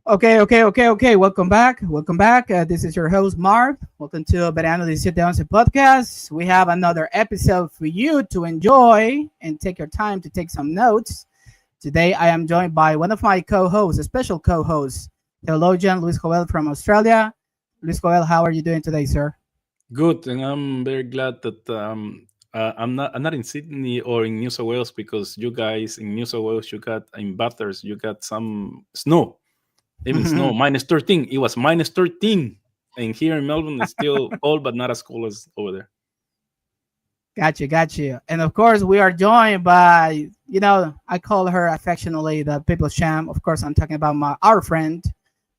Okay. Welcome back. Welcome back. This is your host, Marg. Welcome to Verano de Siete Once podcast. We have another episode for you to enjoy and take your time to take some notes. Today, I am joined by one of my co-hosts, a special co-host, theologian Luis Joel from Australia. Luis Joel, how are you doing today, sir? Good, and I'm very glad that I'm not in Sydney or in New South Wales because you guys in New South Wales you got in Bathurst you got some snow, even snow -13. It was -13, and here in Melbourne it's still cold, but not as cold as over there. Got you. And of course, we are joined by, I call her affectionately the People's Champ. Of course, I'm talking about our friend,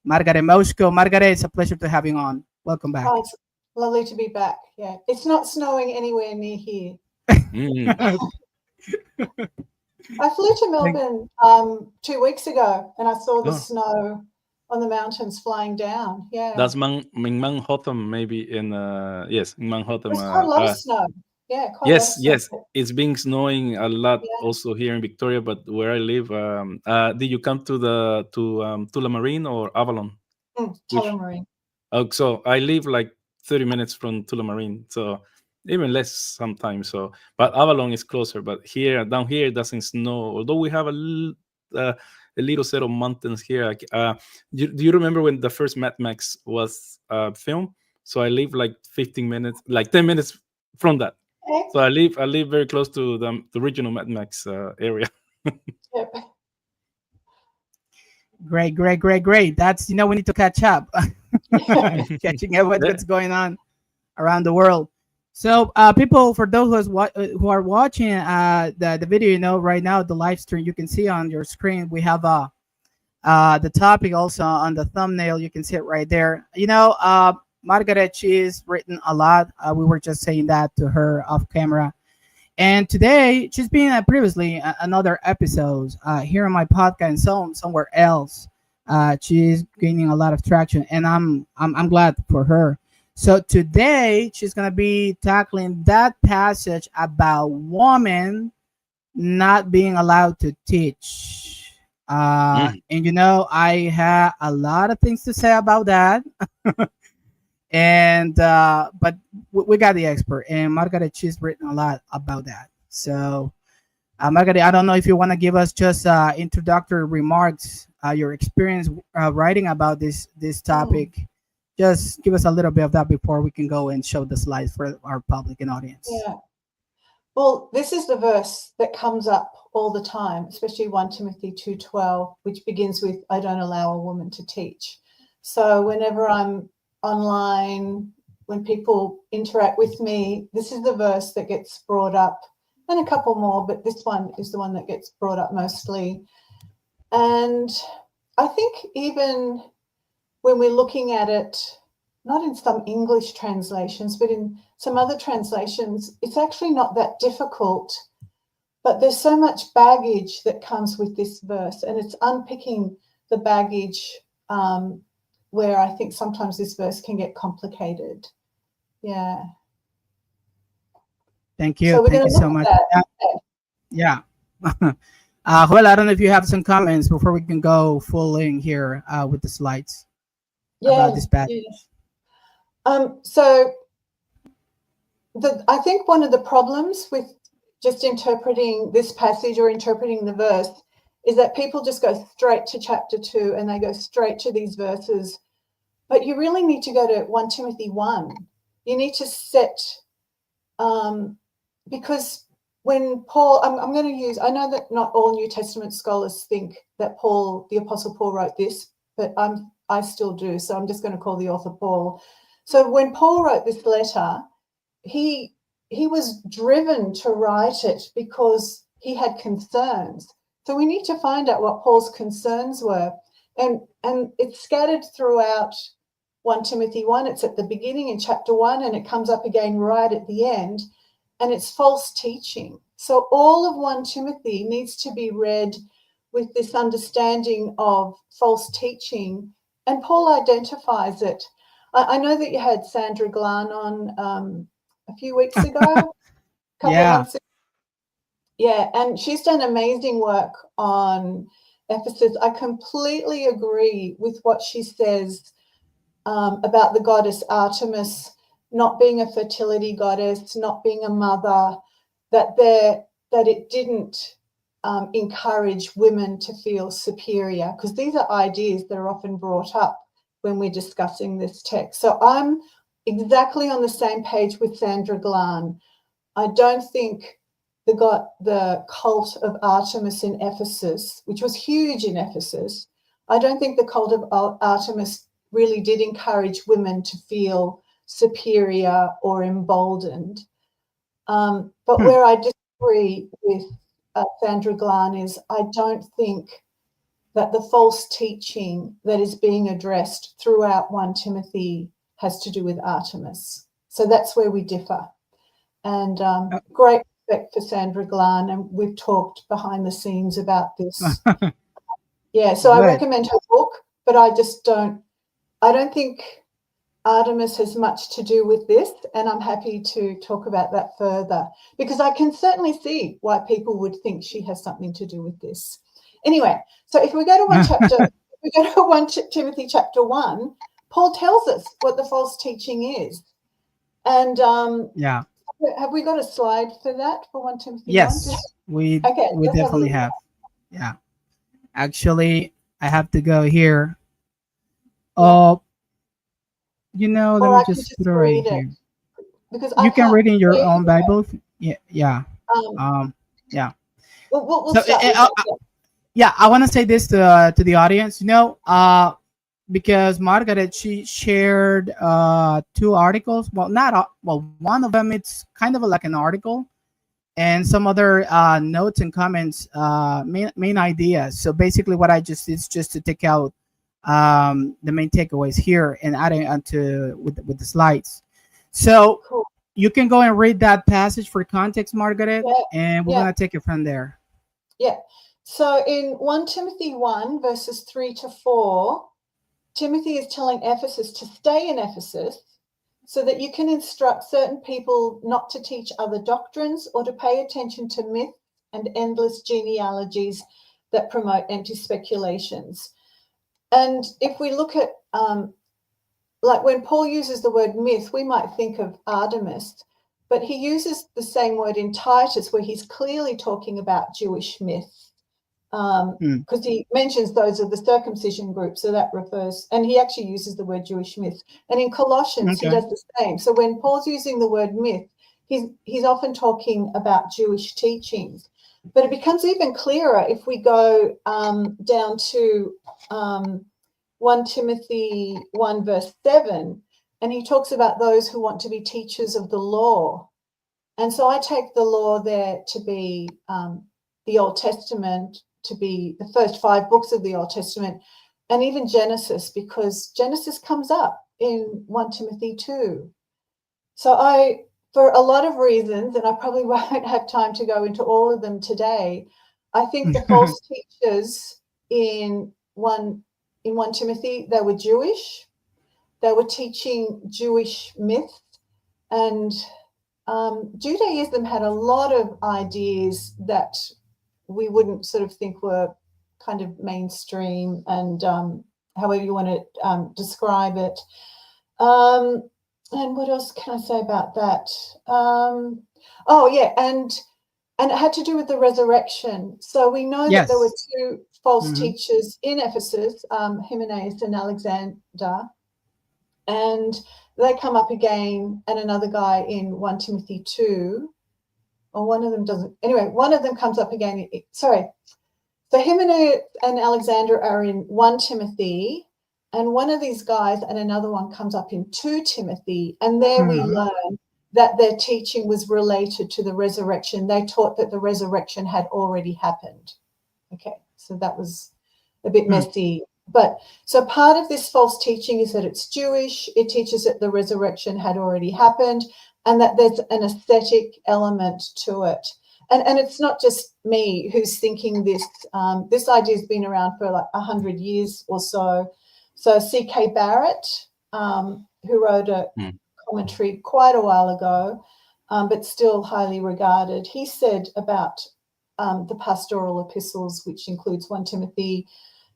Marg Mowczko. Margaret, it's a pleasure to have you on. Welcome back. Oh, it's lovely to be back. Yeah, it's not snowing anywhere near here. Mm. I flew to Melbourne 2 weeks ago, and I saw the Oh, snow on the mountains flying down. Yeah, that's in Manhattan, maybe in yes, in Manhattan. there's quite a lot of snow. Yeah, quite a lot of Yes, snow. yes, it's been snowing a lot Yeah, also here in Victoria, but where I live, did you come to the to Tullamarine or Avalon? Which Tullamarine. so I live like 30 minutes from Tullamarine, so even less sometimes. So, but Avalon is closer. But here, down here, it doesn't snow. Although we have a little set of mountains here. Do you remember when the first Mad Max was filmed? So I live like 15 minutes, like 10 minutes from that. Okay. So I live very close to the original Mad Max area. Yep. Great. That's, we need to catch up, catching up with Yeah. what's going on around the world. So, people, for those who are watching the video, right now, the live stream, you can see on your screen, we have the topic also on the thumbnail. You can see it right there. Margaret, she's written a lot. We were just saying that to her off camera. And today, she's been previously another episode here on my podcast and somewhere else. She's gaining a lot of traction, and I'm glad for her. So today, she's gonna be tackling that passage about women not being allowed to teach. Mm. And I have a lot of things to say about that. And but we got the expert, and Margaret, she's written a lot about that. So Margaret, I don't know if you want to give us just introductory remarks, your experience writing about this Mm, topic. Just give us a little bit of that before we can go and show the slides for our public and audience. yeah. Well, this is the verse that comes up all the time, especially 1 Timothy 2:12, which begins with, "I don't allow a woman to teach." So whenever I'm online, when people interact with me, this is the verse that gets brought up, and a couple more, but this one is the one that gets brought up mostly. And I think even when we're looking at it, not in some English translations, but in some other translations, it's actually not that difficult. But there's so much baggage that comes with this verse, and it's unpicking the baggage where I think sometimes this verse can get complicated. Yeah. Thank you. So we're Thank going you to so look much. at that. Yeah. Well, I don't know if you have some comments before we can go full in here with the slides about Yeah. this passage. Yeah. So I think one of the problems with just interpreting this passage or interpreting the verse is that people just go straight to chapter 2 and they go straight to these verses. But you really need to go to 1 Timothy 1. You need to set, because when Paul, I'm going to use, I know that not all New Testament scholars think that Paul, the Apostle Paul, wrote this, but I still do. So I'm just going to call the author Paul. So when Paul wrote this letter, he was driven to write it because he had concerns. So we need to find out what Paul's concerns were. And it's scattered throughout 1 Timothy 1. It's at the beginning in chapter 1, and it comes up again right at the end. And it's false teaching. So all of 1 Timothy needs to be read with this understanding of false teaching. And Paul identifies it. I know that you had Sandra Glan on a few weeks ago, a couple of Yeah. months ago. Yeah, and she's done amazing work on Ephesus, I completely agree with what she says about the goddess Artemis not being a fertility goddess, not being a mother, that it didn't encourage women to feel superior, because these are ideas that are often brought up when we're discussing this text. So I'm exactly on the same page with Sandra Glan. I don't think the cult of Artemis in Ephesus, which was huge in Ephesus, I don't think the cult of Artemis really did encourage women to feel superior or emboldened. But where I disagree with Sandra Glan is I don't think that the false teaching that is being addressed throughout 1 Timothy has to do with Artemis. So that's where we differ. And great respect for Sandra Glan, and we've talked behind the scenes about this. Yeah, so I recommend her book, but I don't think Artemis has much to do with this, and I'm happy to talk about that further, because I can certainly see why people would think she has something to do with this. Anyway, so if we go to 1 Timothy chapter 1, Paul tells us what the false teaching is. And have we got a slide for that for 1 Timothy 1? Yes, we definitely have. Yeah. Actually, I have to go here. Oh, let me just put it right here. Because you can read in your own Bible. Yeah. Yeah. We'll So, start I want to say this to the audience. Because Margaret, she shared 2 articles. Well, one of them, it's kind of like an article, and some other notes and comments, main ideas. So basically what I just did is just to take out the main takeaways here and adding onto with the slides. So cool. You can go and read that passage for context, Margaret, and we're going to take it from there. Yeah. So in 1 Timothy 1, verses 3 to 4, Timothy is telling Ephesus to stay in Ephesus so that you can instruct certain people not to teach other doctrines or to pay attention to myths and endless genealogies that promote empty speculations. And if we look at, like when Paul uses the word myth, we might think of Artemis, but he uses the same word in Titus where he's clearly talking about Jewish myths. Because he mentions those of the circumcision group, so that refers, and he actually uses the word Jewish myth. And in Colossians, he does the same. So when Paul's using the word myth, he's often talking about Jewish teachings. But it becomes even clearer if we go down to 1 Timothy 1 verse 7, and he talks about those who want to be teachers of the law. And so I take the law there to be the Old Testament, to be the first 5 books of the Old Testament, and even Genesis, because Genesis comes up in 1 Timothy 2. So for a lot of reasons, and I probably won't have time to go into all of them today, I think the false teachers in 1 Timothy, they were Jewish. They were teaching Jewish myths, and Judaism had a lot of ideas that we wouldn't sort of think were kind of mainstream, and however you want to describe it. And what else can I say about that? And it had to do with the resurrection. So we know that there were 2 false teachers in Ephesus, Hymenaeus and Alexander, and they come up again, and another guy in 1 Timothy 2, or one of them doesn't. Anyway, one of them comes up again. Sorry. So Hymenaeus and Alexander are in 1 Timothy, and one of these guys and another one comes up in 2 Timothy, and there we learn that their teaching was related to the resurrection. They taught that the resurrection had already happened. Okay, so that was a bit messy. But so part of this false teaching is that it's Jewish. It teaches that the resurrection had already happened and that there's an aesthetic element to it. And it's not just me who's thinking this. This idea has been around for like 100 years or so. So C.K. Barrett, who wrote a commentary quite a while ago, but still highly regarded, he said about the pastoral epistles, which includes 1 Timothy,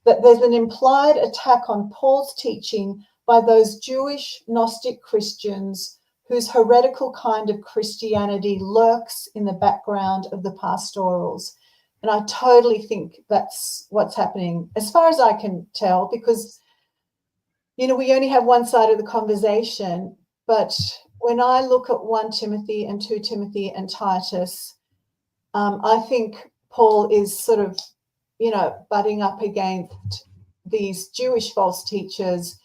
that there's an implied attack on Paul's teaching by those Jewish Gnostic Christians whose heretical kind of Christianity lurks in the background of the pastorals. And I totally think that's what's happening, as far as I can tell, because, you know, we only have one side of the conversation. But when I look at 1 Timothy and 2 Timothy and Titus, I think Paul is sort of, you know, butting up against these Jewish false teachers,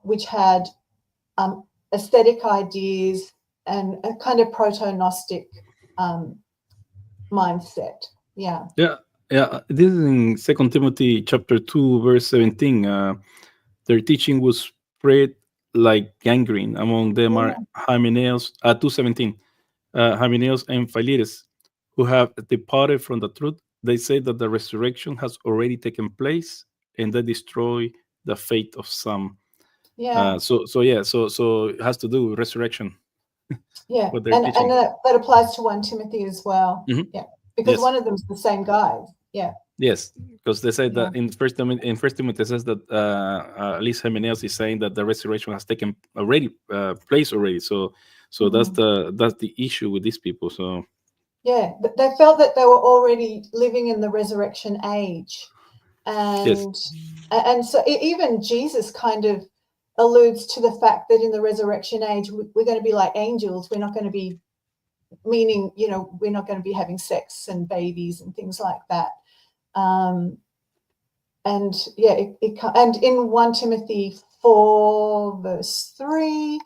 which had aesthetic ideas and a kind of proto-Gnostic mindset. Yeah. Yeah. This is in 2 Timothy chapter 2, verse 17. Their teaching was spread like gangrene. Among them are Hymenaeus, 2:17, Hymenaeus and Philetus, who have departed from the truth. They say that the resurrection has already taken place, and they destroy the faith of some. Yeah. So it has to do with resurrection. Yeah. What they're And teaching. that applies to 1 Timothy as well. Mhm. Yeah. Because Yes. one of them's the same guy. Yeah. Yes, because they say that in First Timothy it says that at least Hymenaeus is saying that the resurrection has taken already place already. So that's the issue with these people. So yeah, they felt that they were already living in the resurrection age, and so even Jesus kind of alludes to the fact that in the resurrection age we're going to be like angels. We're not going to be, meaning, you know, we're not going to be having sex and babies and things like that. And yeah, and in 1 Timothy 4 verse 3,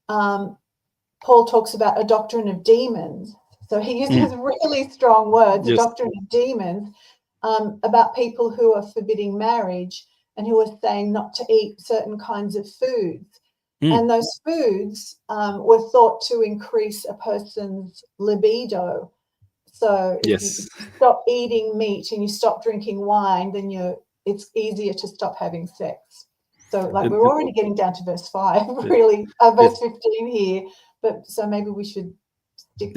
Paul talks about a doctrine of demons. So he uses really strong words, a doctrine of demons, about people who are forbidding marriage and who are saying not to eat certain kinds of foods. And those foods were thought to increase a person's libido. So if you stop eating meat and you stop drinking wine, then it's easier to stop having sex. So like we're already getting down to verse 5, really, verse 15 here. But so maybe we should stick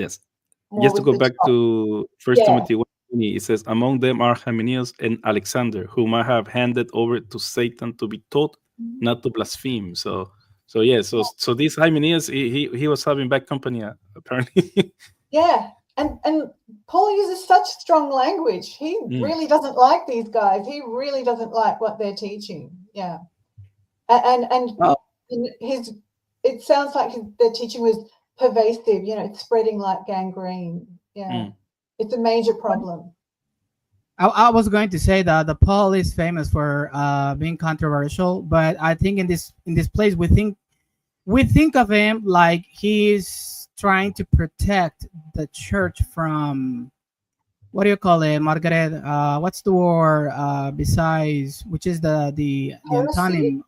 more just to with go the back top. to First Timothy 1:20, it says, among them are Hymenaeus and Alexander, whom I have handed over to Satan to be taught not to blaspheme. So this Hymenaeus, he was having bad company apparently. Yeah. And Paul uses such strong language. He really doesn't like these guys. He really doesn't like what they're teaching. Yeah. And it sounds like their teaching was pervasive, you know, it's spreading like gangrene. Yeah. It's a major problem. I was going to say that the Paul is famous for being controversial, but I think in this place we think of him like he's trying to protect the church from, what do you call it, Margaret? What's the word besides, which is the antonym?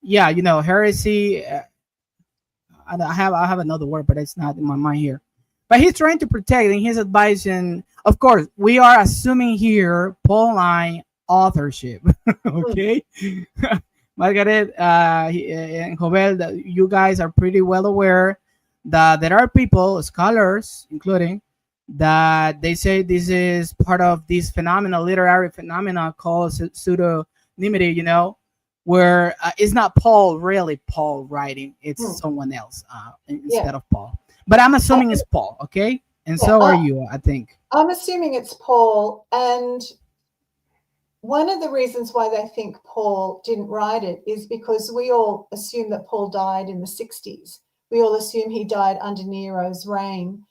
Yeah, you know, heresy. I have another word, but it's not in my mind here. But he's trying to protect, and he's advising. Of course, we are assuming here Pauline authorship. Okay, Margaret and Jovel, you guys are pretty well aware that there are people, scholars, including, that they say this is part of this phenomenon, literary phenomenon called pseudonymity. You know, where it's not Paul writing, it's someone else instead of Paul. But I'm assuming it's Paul, okay? And so are you, I think. I'm assuming it's Paul, and one of the reasons why they think Paul didn't write it is because we all assume that Paul died in the 60s. We all assume he died under Nero's reign.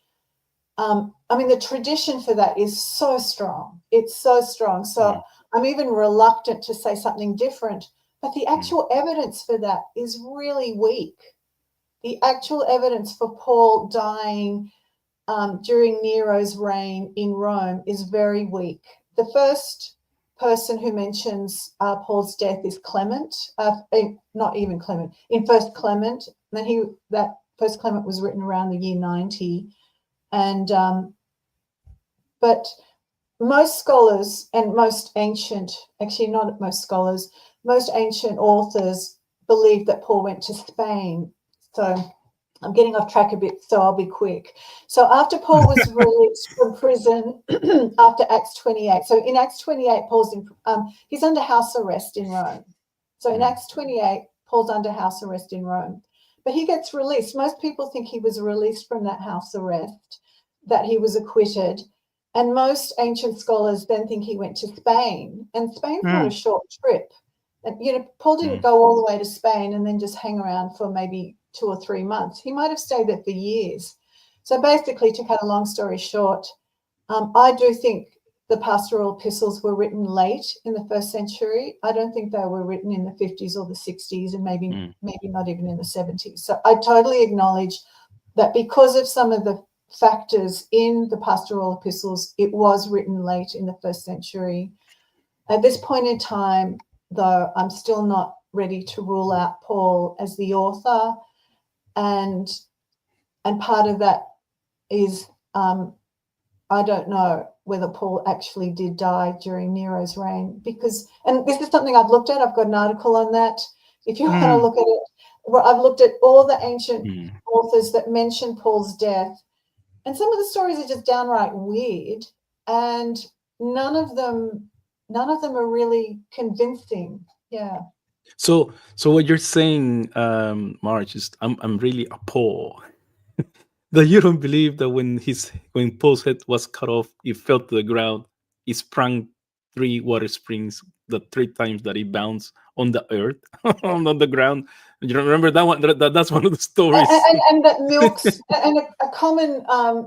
I mean, the tradition for that is so strong. It's so strong. So I'm even reluctant to say something different. But the actual evidence for that is really weak. The actual evidence for Paul dying during Nero's reign in Rome is very weak. The first person who mentions Paul's death is Clement, not even Clement, in First Clement. And that First Clement was written around the year 90. And but most scholars and most ancient, actually not most scholars, most ancient authors believe that Paul went to Spain. So I'm getting off track a bit, so I'll be quick. So after Paul was released from prison after Acts 28, so in Acts 28, he's under house arrest in Rome. So in Acts 28, Paul's under house arrest in Rome. But he gets released. Most people think he was released from that house arrest, that he was acquitted. And most ancient scholars then think he went to Spain. And Spain's not a short trip. And, Paul didn't go all the way to Spain and then just hang around for maybe 2 or 3 months. He might have stayed there for years. So basically, to cut a long story short, I do think the pastoral epistles were written late in the 1st century. I don't think they were written in the 50s or the 60s, and maybe not even in the 70s. So I totally acknowledge that because of some of the factors in the pastoral epistles, it was written late in the 1st century. At this point in time, though, I'm still not ready to rule out Paul as the author, and part of that is I don't know whether Paul actually did die during Nero's reign, because, and this is something I've looked at, I've got an article on that, if you want to look at it, where I've looked at all the ancient authors that mention Paul's death, and some of the stories are just downright weird, and none of them are really convincing. Yeah. So what you're saying, Marge, is I'm really appalled that you don't believe that when Paul's head was cut off, he fell to the ground, he sprang 3 water springs, the 3 times that he bounced on the earth, on the ground. You remember that one? That's one of the stories. And that milks, and a common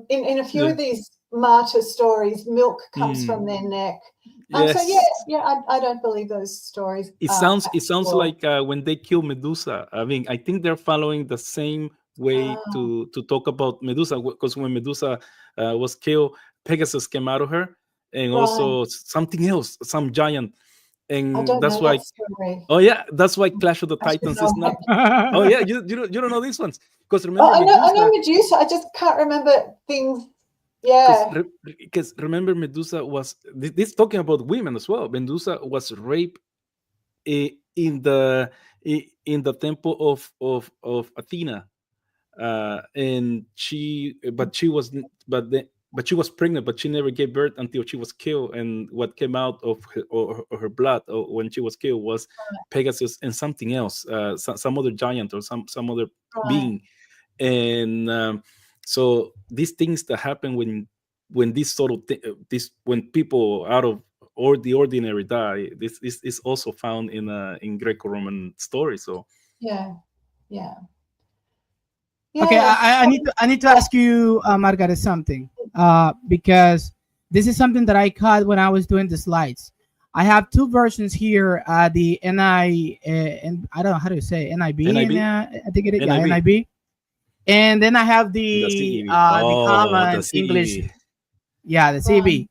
in a few of these martyr stories, milk comes from their neck. Yes. So I don't believe those stories. It sounds like when they kill Medusa. I mean, I think they're following the same way to talk about Medusa, because when Medusa was killed, Pegasus came out of her, and also something else, some giant, and I don't that's know why. that story. Oh yeah, that's why Clash of the Titans is not. Oh yeah, you don't know these ones, because remember I Medusa. know Medusa. I just can't remember things. Yeah. Because remember, Medusa was this talking about women as well. Medusa was raped in the temple of Athena, and she was pregnant, but she never gave birth until she was killed. And what came out of her blood when she was killed was Pegasus and something else, some other giant or some other being. And so these things that happen when this sort of when people out of the ordinary die, this is also found in Greco-Roman stories. So yeah. Okay, I need to ask you, Margaret, something, because this is something that I caught when I was doing the slides. I have 2 versions here, the NI, and I don't know how to say it, NIB, NIB? I think it is, NIB. NIB. And then I have the common the English, CEV. the CB.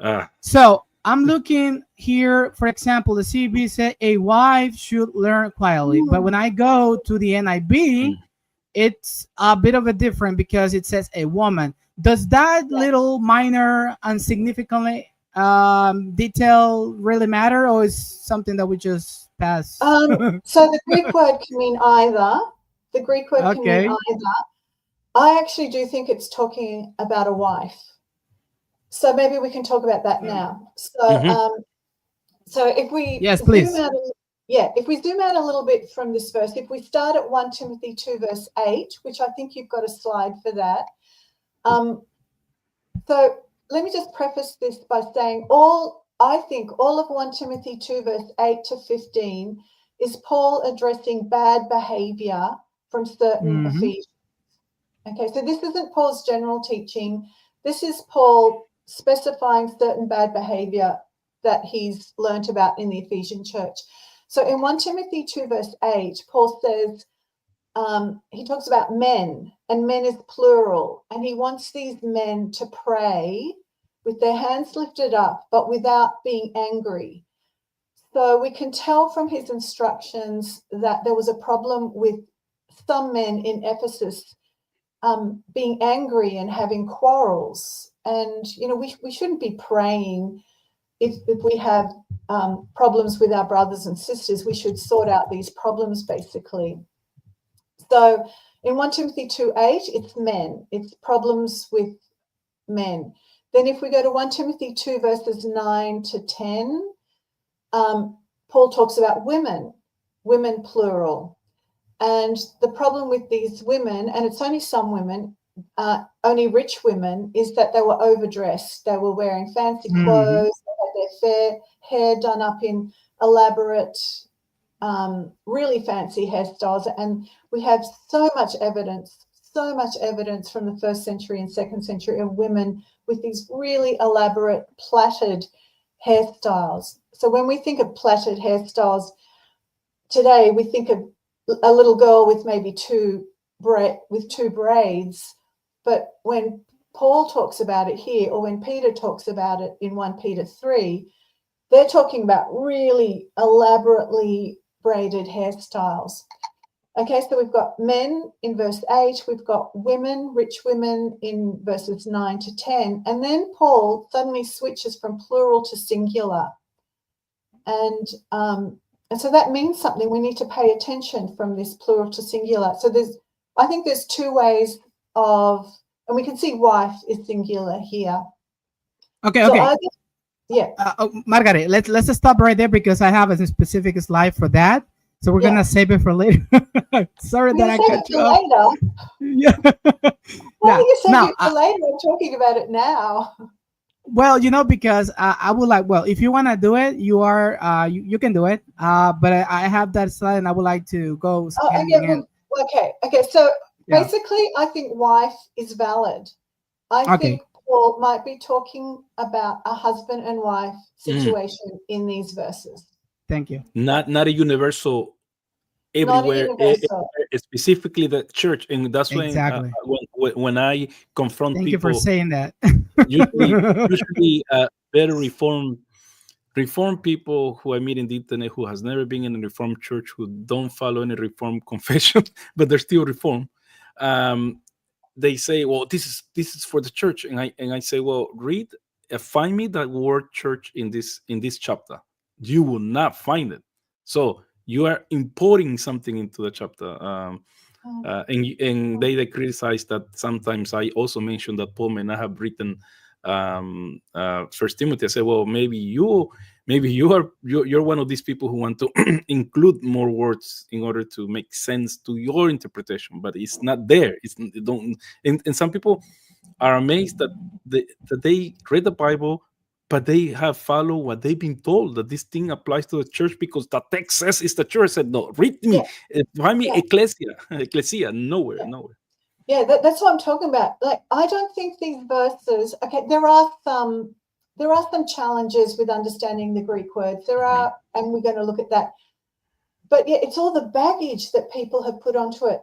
Ah. So I'm looking here, for example, the CB said a wife should learn quietly, but when I go to the NIB, it's a bit of a different, because it says a woman. Does that little minor insignificantly detail really matter, or is something that we just pass? So the Greek word can mean either. The Greek word can mean either. I actually do think it's talking about a wife. So maybe we can talk about that now. So so if we please. If we zoom out a little bit from this verse, if we start at 1 Timothy 2 verse 8, which I think you've got a slide for that. So let me just preface this by saying I think all of 1 Timothy 2 verse 8 to 15 is Paul addressing bad behavior from certain Ephesians. Okay, so this isn't Paul's general teaching. This is Paul specifying certain bad behavior that he's learnt about in the Ephesian church. So in 1 Timothy 2 verse 8, Paul says, he talks about men, and men is plural, and he wants these men to pray with their hands lifted up, but without being angry. So we can tell from his instructions that there was a problem with some men in Ephesus being angry and having quarrels. And, we shouldn't be praying if we have problems with our brothers and sisters. We should sort out these problems, basically. So In 1 Timothy 2:8, it's men. It's problems with men. Then if we go to 1 Timothy 2 verses 9 to 10, Paul talks about women plural. And the problem with these women, and it's only some women, only rich women, is that they were overdressed. They were wearing fancy clothes, they had their hair done up in elaborate, really fancy hairstyles. And we have so much evidence from the 1st century and 2nd century of women with these really elaborate plaited hairstyles. So when we think of plaited hairstyles today, we think of a little girl with maybe two braids. But when Paul talks about it here, or when Peter talks about it in 1 Peter 3, they're talking about really elaborately braided hairstyles. Okay, so we've got men in verse 8, we've got women, rich women in verses 9 to 10, and then Paul suddenly switches from plural to singular. And so that means something. We need to pay attention from this plural to singular. So I think there's two ways of, and we can see wife is singular here. Okay, so okay. Yeah. Margaret, let's stop right there because I have a specific slide for that. So we're gonna save it for later. Sorry that I cut you off. Later. Yeah. Why do you save it for later? I'm talking about it now. Well, because I would like. Well, if you want to do it, you can do it. But I have that slide, and I would like to go. Okay. So basically, I think wife is valid. I think Paul might be talking about a husband and wife situation in these verses. Thank you. Not a universal everywhere, specifically the church, and that's exactly. when I confront Thank people. You for saying that. usually better reformed people who I meet in the internet who has never been in a reformed church, who don't follow any reformed confession, but they're still reformed. They say, well, this is for the church, and I say, well, find me that word church in this chapter. You will not find it. So you are importing something into the chapter. And they criticize that sometimes I also mention that Paul may not have written First Timothy. I say, well, maybe you're one of these people who want to include more words in order to make sense to your interpretation, but it's not there. And some people are amazed that they read the Bible, but they have followed what they've been told, that this thing applies to the church because the text says it's the church. I said, no, read me, find me ecclesia, nowhere. Yeah, that's what I'm talking about. Like, I don't think these verses. Okay, there are some challenges with understanding the Greek words. There are, and we're going to look at that. But yeah, it's all the baggage that people have put onto it.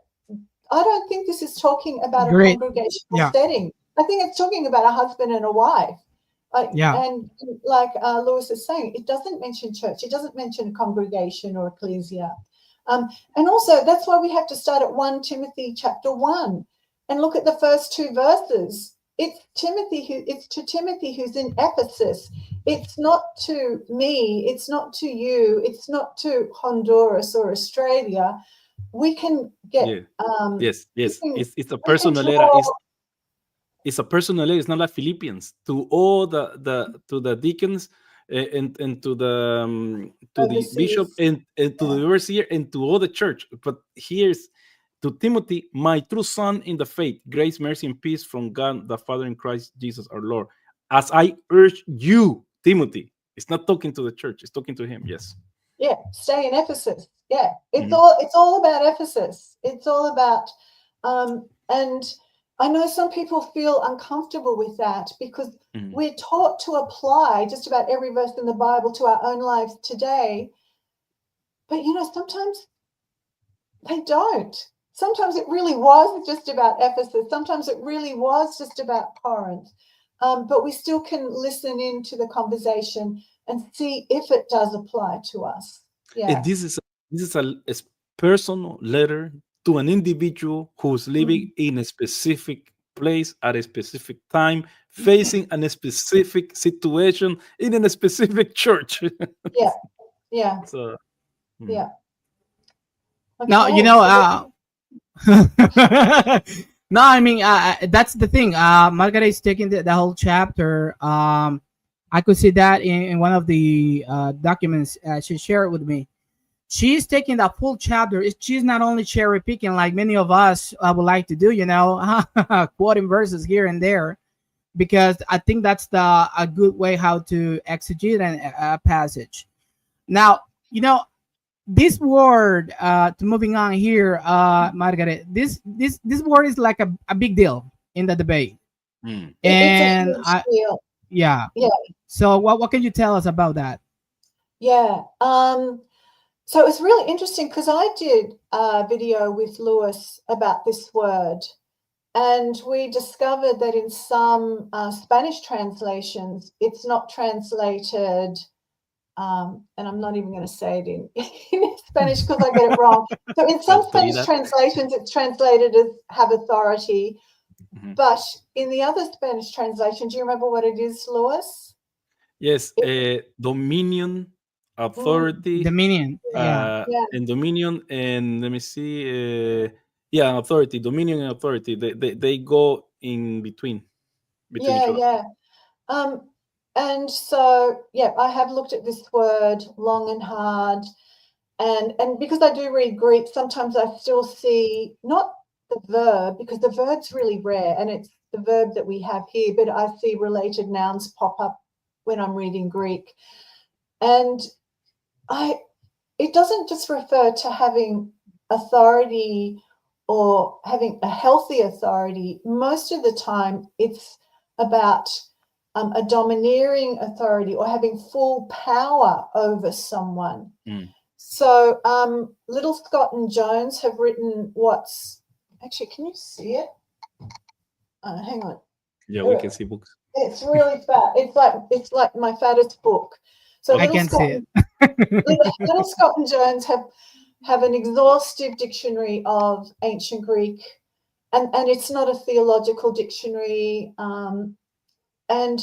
I don't think this is talking about a congregational setting. I think it's talking about a husband and a wife. And like Lewis is saying, it doesn't mention church. It doesn't mention congregation or ecclesia. And also, that's why we have to start at 1 Timothy chapter 1 and look at the first two verses. It's to Timothy who's in Ephesus. It's not to me. It's not to you. It's not to Honduras or Australia. We can get yes. It's a personal letter. It's a personal letter. It's not like Philippians to all the deacons and to the bishop and to the overseer and to all the church. But here's to Timothy, my true son in the faith, grace, mercy, and peace from God the Father in Christ Jesus our Lord. As I urge you, Timothy, it's not talking to the church; it's talking to him. Yes. Yeah, stay in Ephesus. Yeah, it's all about Ephesus. It's all about and I know some people feel uncomfortable with that because we're taught to apply just about every verse in the Bible to our own lives today. But, sometimes they don't. Sometimes it really was just about Ephesus. Sometimes it really was just about Corinth. But we still can listen into the conversation and see if it does apply to us. Yeah. And this is a personal letter to an individual who's living in a specific place at a specific time, facing a specific situation in a specific church. Yeah. So, yeah. Okay. Now, No, I mean that's the thing. Margaret is taking the whole chapter. I could see that in one of the documents she shared with me. She's taking that full chapter. She's not only cherry picking like many of us would like to do, quoting verses here and there, because I think that's a good way how to exegete a passage. Now, this word to moving on here, Margaret, this word is like a big deal in the debate. Mm. It's a And huge deal. yeah. Yeah. So what can you tell us about that? Yeah. So it was really interesting because I did a video with Lewis about this word, and we discovered that in some Spanish translations, it's not translated, and I'm not even going to say it in Spanish because I get it wrong. So in some Spanish translations, it's translated as have authority, but in the other Spanish translation, do you remember what it is, Lewis? Yes, dominion, authority, Dominion. Yeah. and dominion, and let me see, authority, dominion, and authority. They go in between each other. Yeah. And so, yeah, I have looked at this word long and hard, and because I do read Greek, sometimes I still see not the verb, because the verb's really rare, and it's the verb that we have here, but I see related nouns pop up when I'm reading Greek. And it doesn't just refer to having authority or having a healthy authority. Most of the time, it's about a domineering authority or having full power over someone. So Little Scott and Jones have written actually, can you see it? Hang on. Yeah, we can see books. It's really fat. It's like my fattest book. So I can see it. Little Scott and Jones have an exhaustive dictionary of ancient Greek, and it's not a theological dictionary. And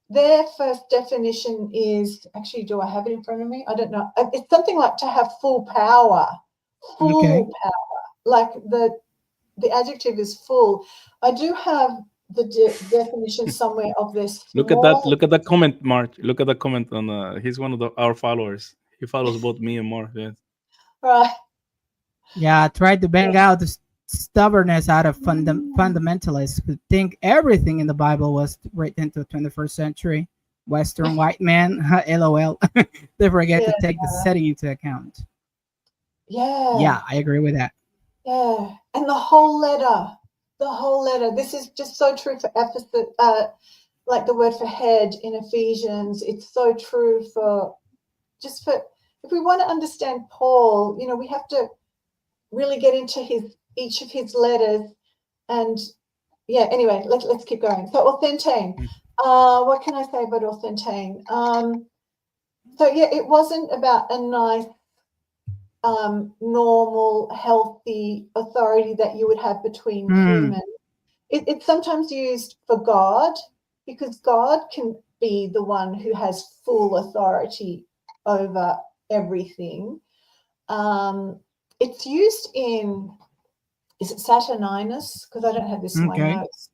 their first definition is, actually, do I have it in front of me? I don't know. It's something like to have full power. Full power. Like the adjective is full. I do have the definition somewhere of this. Look at that comment, Mark. Look at the comment on he's one of our followers. He follows both me and Mark. Yeah. Right. Yeah, I tried to bang out the stubbornness out of fundamentalists who think everything in the Bible was written into the 21st century Western white man. LOL. They forget to take the setting into account. Yeah, I agree with that. Yeah, and the whole letter. This is just so true for Ephesus, like the word for head in Ephesians. It's so true if we want to understand Paul, we have to really get into each of his letters. And yeah, anyway, let's keep going. So Authentane. What can I say about Authentane? So yeah, it wasn't about a nice normal, healthy authority that you would have between humans. It's sometimes used for God, because God can be the one who has full authority over everything. It's used in, is it Saturninus? Because I don't have this in my notes.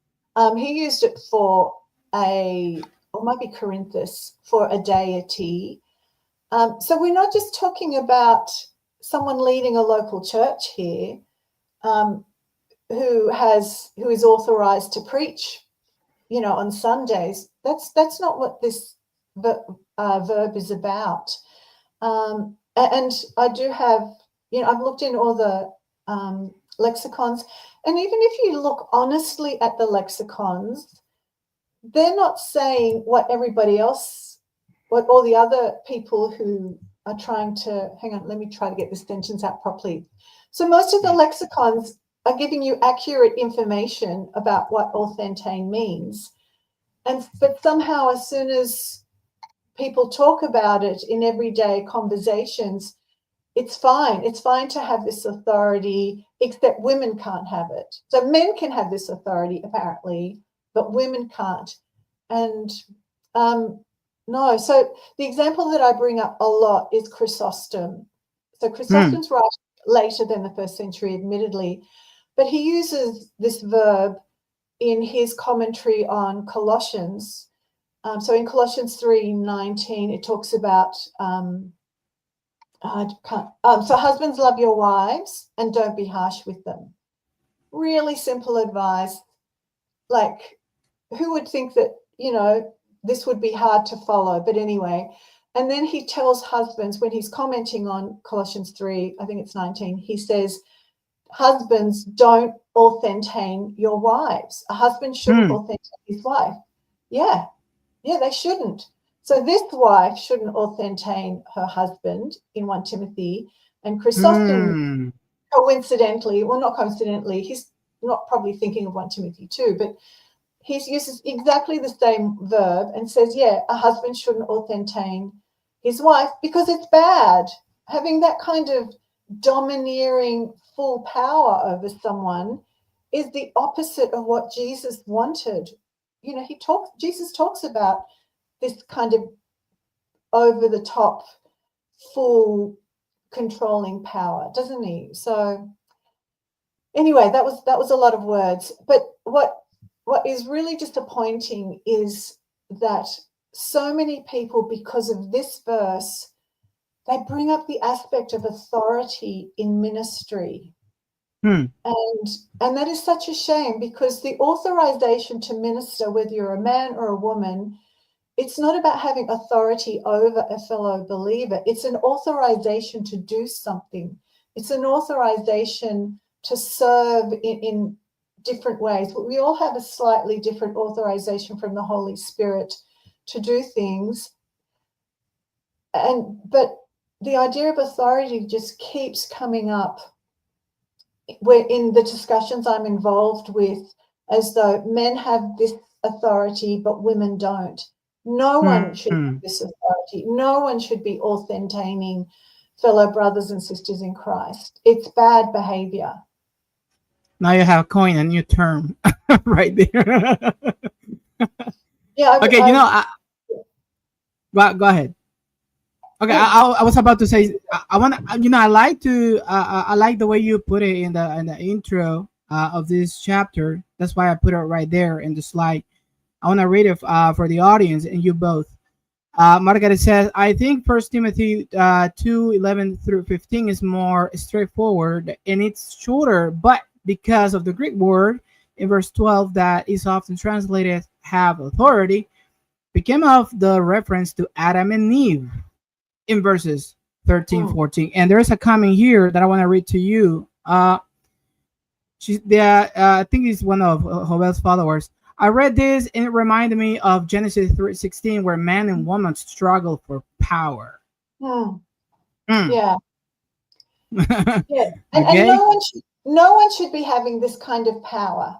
He used it for or might be Corinthus, for a deity. So we're not just talking about someone leading a local church here who is authorized to preach, on Sundays. That's not what this verb is about. And I do have, I've looked in all the lexicons, and even if you look honestly at the lexicons, they're not saying what all the other people who are trying to, hang on, let me try to get this sentence out properly. So most of the lexicons are giving you accurate information about what Authentane means. But somehow, as soon as people talk about it in everyday conversations, it's fine. It's fine to have this authority, except women can't have it. So men can have this authority, apparently, but women can't. And no, so the example that I bring up a lot is Chrysostom. So Chrysostom's right later than the first century, admittedly, But he uses this verb in his commentary on Colossians. So in Colossians 3:19, it talks about so husbands, love your wives and don't be harsh with them. Really simple advice. Like, who would think that, this would be hard to follow? But anyway, and then he tells husbands, when he's commenting on Colossians 3, I think it's 19, he says, husbands, don't authentate your wives. A husband shouldn't authentate his wife. Yeah, they shouldn't. So this wife shouldn't authentate her husband in 1 Timothy. And Chrysostom, coincidentally, well, not coincidentally, he's not probably thinking of 1 Timothy 2, but he uses exactly the same verb and says, a husband shouldn't authentate his wife because it's bad. Having that kind of domineering full power over someone is the opposite of what Jesus wanted. Jesus talks about this kind of over the top, full controlling power, doesn't he? So anyway, that was a lot of words. But what is really disappointing is that so many people, because of this verse, they bring up the aspect of authority in ministry. And that is such a shame, because the authorization to minister, whether you're a man or a woman, it's not about having authority over a fellow believer. It's an authorization to do something. It's an authorization to serve in different ways. But we all have a slightly different authorization from the Holy Spirit to do things. But the idea of authority just keeps coming up where in the discussions I'm involved with, as though men have this authority, but women don't. No one should have this authority. No one should be authenticating fellow brothers and sisters in Christ. It's bad behavior. Now you have coined a new term right there. Yeah. Okay, go ahead. Okay, I was about to say I want to, I like to I like the way you put it in the intro of this chapter. That's why I put it right there in the slide. I want to read it for the audience and you both. Margaret says, I think 1 Timothy 2:11 through 15 is more straightforward and it's shorter, but because of the Greek word in verse 12 that is often translated have authority, became of the reference to Adam and Eve in verses 13-14. And there's a comment here that I want to read to you. I think it's one of Joel's followers. I read this and it reminded me of Genesis 3:16, where man and woman struggle for power. Yeah. Yeah. And no one should be having this kind of power.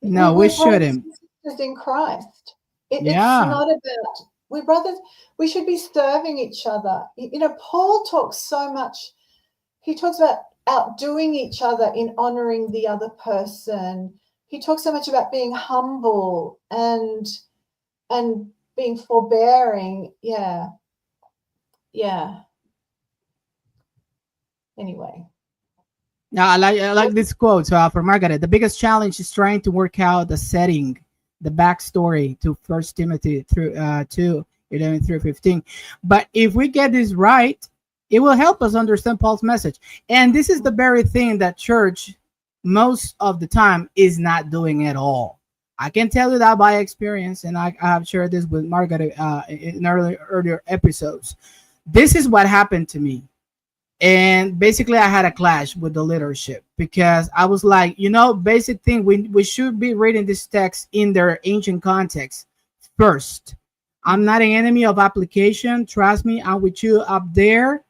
No, we shouldn't. Sisters in Christ. It's not about we're brothers. We should be serving each other. Paul talks so much. He talks about outdoing each other in honoring the other person. He talks so much about being humble and being forbearing. Yeah. Anyway. Now I like this quote for Margaret. The biggest challenge is trying to work out the setting, the backstory to 1 Timothy through 2:11 through 15. But if we get this right, it will help us understand Paul's message. And this is the very thing that church most of the time is not doing at all. I can tell you that by experience, and I have shared this with Margaret in earlier episodes. This is what happened to me. And basically I had a clash with the leadership because I was like, basic thing, we should be reading this text in their ancient context first. I'm not an enemy of application. Trust me, I'm with you up there.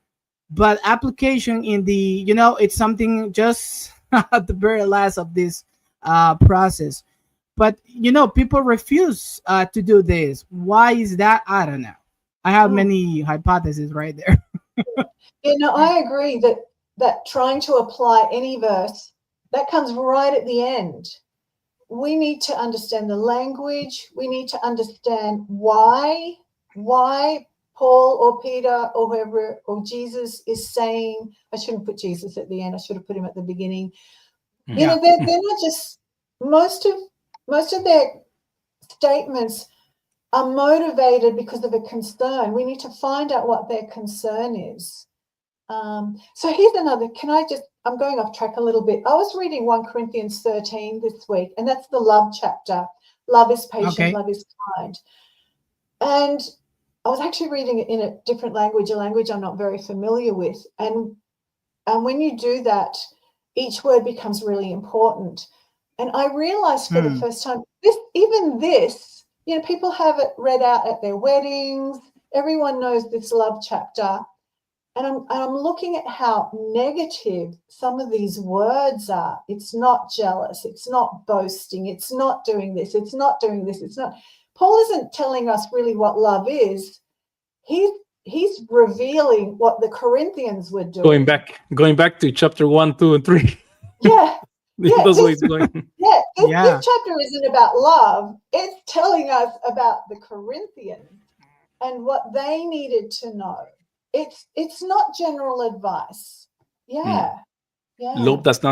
But application in the, it's something just at the very last of this process. But, people refuse to do this. Why is that? I don't know. I have many hypotheses right there. I agree that trying to apply any verse, that comes right at the end. We need to understand the language. We need to understand why Paul or Peter or whoever or Jesus is saying. I shouldn't put Jesus at the end. I should have put him at the beginning. You know, they're not just most of their statements are motivated because of a concern. We need to find out what their concern is. So here's another. I'm going off track a little bit. I was reading 1 Corinthians 13 this week, and that's the love chapter. Love is patient, love is kind. And I was actually reading it in a different language, a language I'm not very familiar with. And when you do that, each word becomes really important. And I realized for the first time, this, you know, people have it read out at their weddings. Everyone knows this love chapter. And I'm looking at how negative some of these words are. It's not jealous. It's not boasting. It's not doing this. It's not doing this. It's not. Paul isn't telling us really what love is. He's revealing what the Corinthians were doing. Going back to chapter 1, 2, and 3. Yeah. That's where it's going. This chapter isn't about love. It's telling us about the Corinthians and what they needed to know. It's not general advice. Love does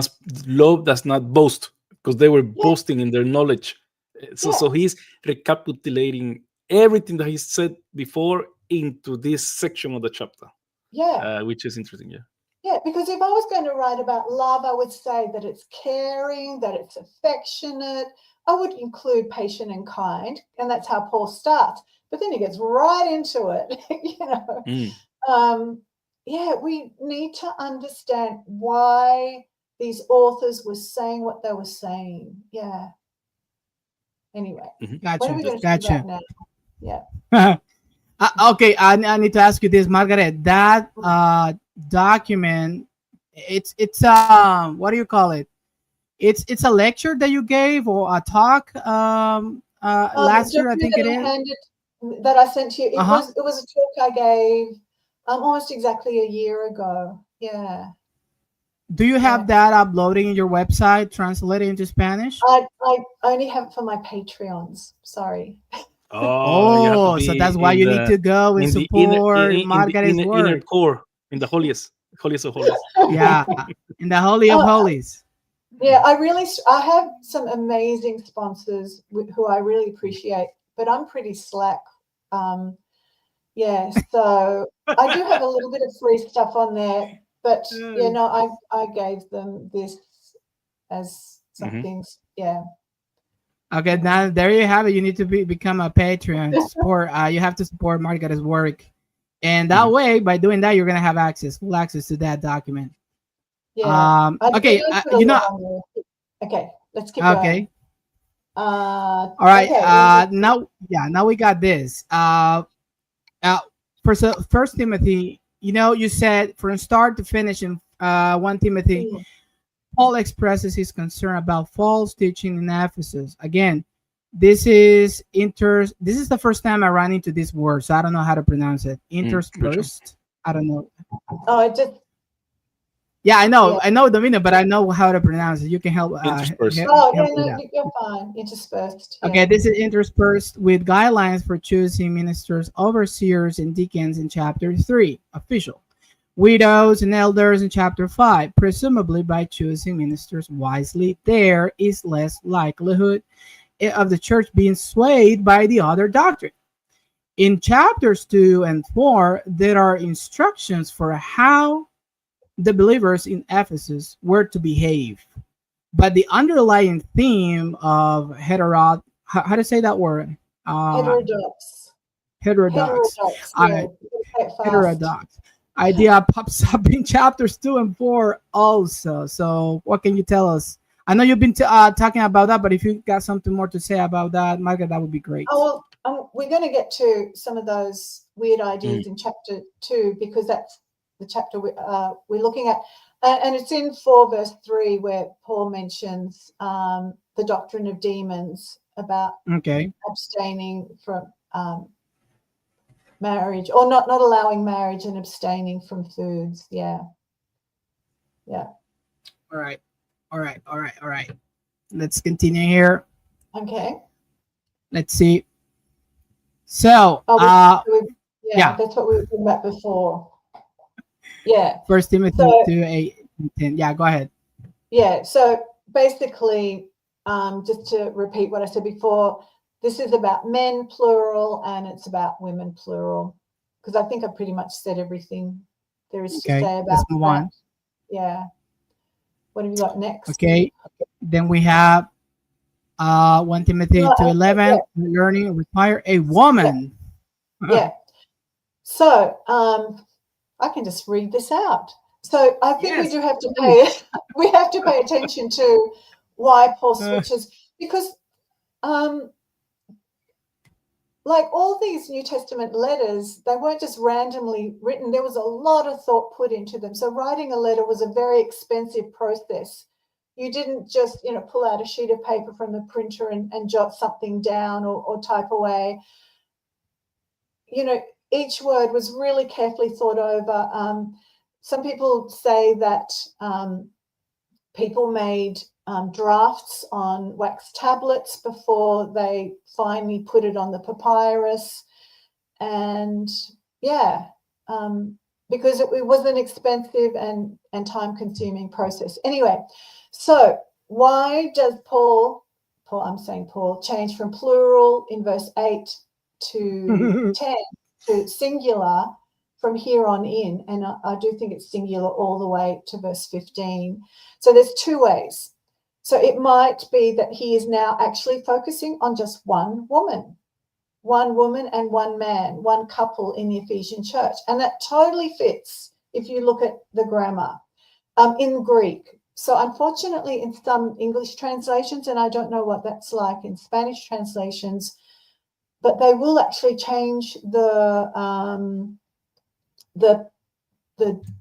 not boast, because they were boasting in their knowledge. So he's recapitulating everything that he said before into this section of the chapter. Which is interesting. Yeah, because if I was going to write about love, I would say that it's caring, that it's affectionate. I would include patient and kind, and that's how Paul starts. But then he gets right into it, you know. We need to understand why these authors were saying what they were saying. Yeah. Anyway, what are we going to talk about now? Yeah. Okay, I need to ask you this, Margaret. That document, it's what do you call it? It's a lecture that you gave or a talk last year, I think it is. That I sent to you. It was a talk I gave almost exactly a year ago. Yeah. Do you have that uploading in your website, translated into Spanish? I only have it for my Patreons. Sorry. Oh, so that's why you need to go and support Margaret's work. Inner core, in the holiest of holies. Yeah, in the holy of holies. Yeah, I have some amazing sponsors who I really appreciate, but I'm pretty slack. So I do have a little bit of free stuff on there, but you know, I gave them this as some things. Yeah. Okay, now there you have it. You need to become a Patreon support. You have to support Margaret's work, and that way, by doing that, you're gonna have full access to that document. Yeah. Okay. Okay. Let's keep going. Okay. All right. Okay. Now we got this. First Timothy. You know, you said from start to finish in 1 Timothy. Paul expresses his concern about false teaching in Ephesus. Again, this is the first time I ran into this word, so I don't know how to pronounce it. Interspersed. I don't know. Yeah, I know. Yeah. I know the meaning, but I know how to pronounce it. You can help. Interspersed. You're fine. Interspersed. Yeah. Okay, this is interspersed with guidelines for choosing ministers, overseers, and deacons in chapter 3, official. Widows and elders in chapter 5, presumably by choosing ministers wisely, there is less likelihood of the church being swayed by the other doctrine. In chapters 2 and 4, there are instructions for how the believers in Ephesus were to behave. But the underlying theme of how to say that word? Heterodox. Heterodox. Idea pops up in chapters 2 and 4 also. So what can you tell us? I know you've been talking about that, but if you got something more to say about that, Margaret, that would be great. Oh, well, we're going to get to some of those weird ideas in chapter 2, because that's the chapter we're looking at. And it's in 4 verse 3 where Paul mentions the doctrine of demons, about abstaining from marriage, or not allowing marriage and abstaining from foods. Yeah. All right. Let's continue here. Okay. Let's see. So that's what we were talking about before. Yeah. 1 Timothy 2:8-10. Yeah, go ahead. Yeah. So basically, just to repeat what I said before, this is about men plural and it's about women plural, because I think I pretty much said everything there is to Okay, say let's about move that. on. Yeah. What have you got next? Okay, then we have 1 Timothy Well, 2:11. Learning require a woman. Yeah. So I can just read this out. So I think we Yes, do have to please. pay attention to why Paul switches, because like all these New Testament letters, they weren't just randomly written. There was a lot of thought put into them. So writing a letter was a very expensive process. You didn't just, pull out a sheet of paper from the printer and jot something down or type away. Each word was really carefully thought over. Some people say that people made drafts on wax tablets before they finally put it on the papyrus. And because it was an expensive and time-consuming process. Anyway, so why does Paul change from plural in verse 8 to 10 to singular from here on in? And I do think it's singular all the way to verse 15. So there's two ways. So it might be that he is now actually focusing on just one woman and one man, one couple in the Ephesian church. And that totally fits if you look at the grammar in Greek. So unfortunately, in some English translations, and I don't know what that's like in Spanish translations, but they will actually change the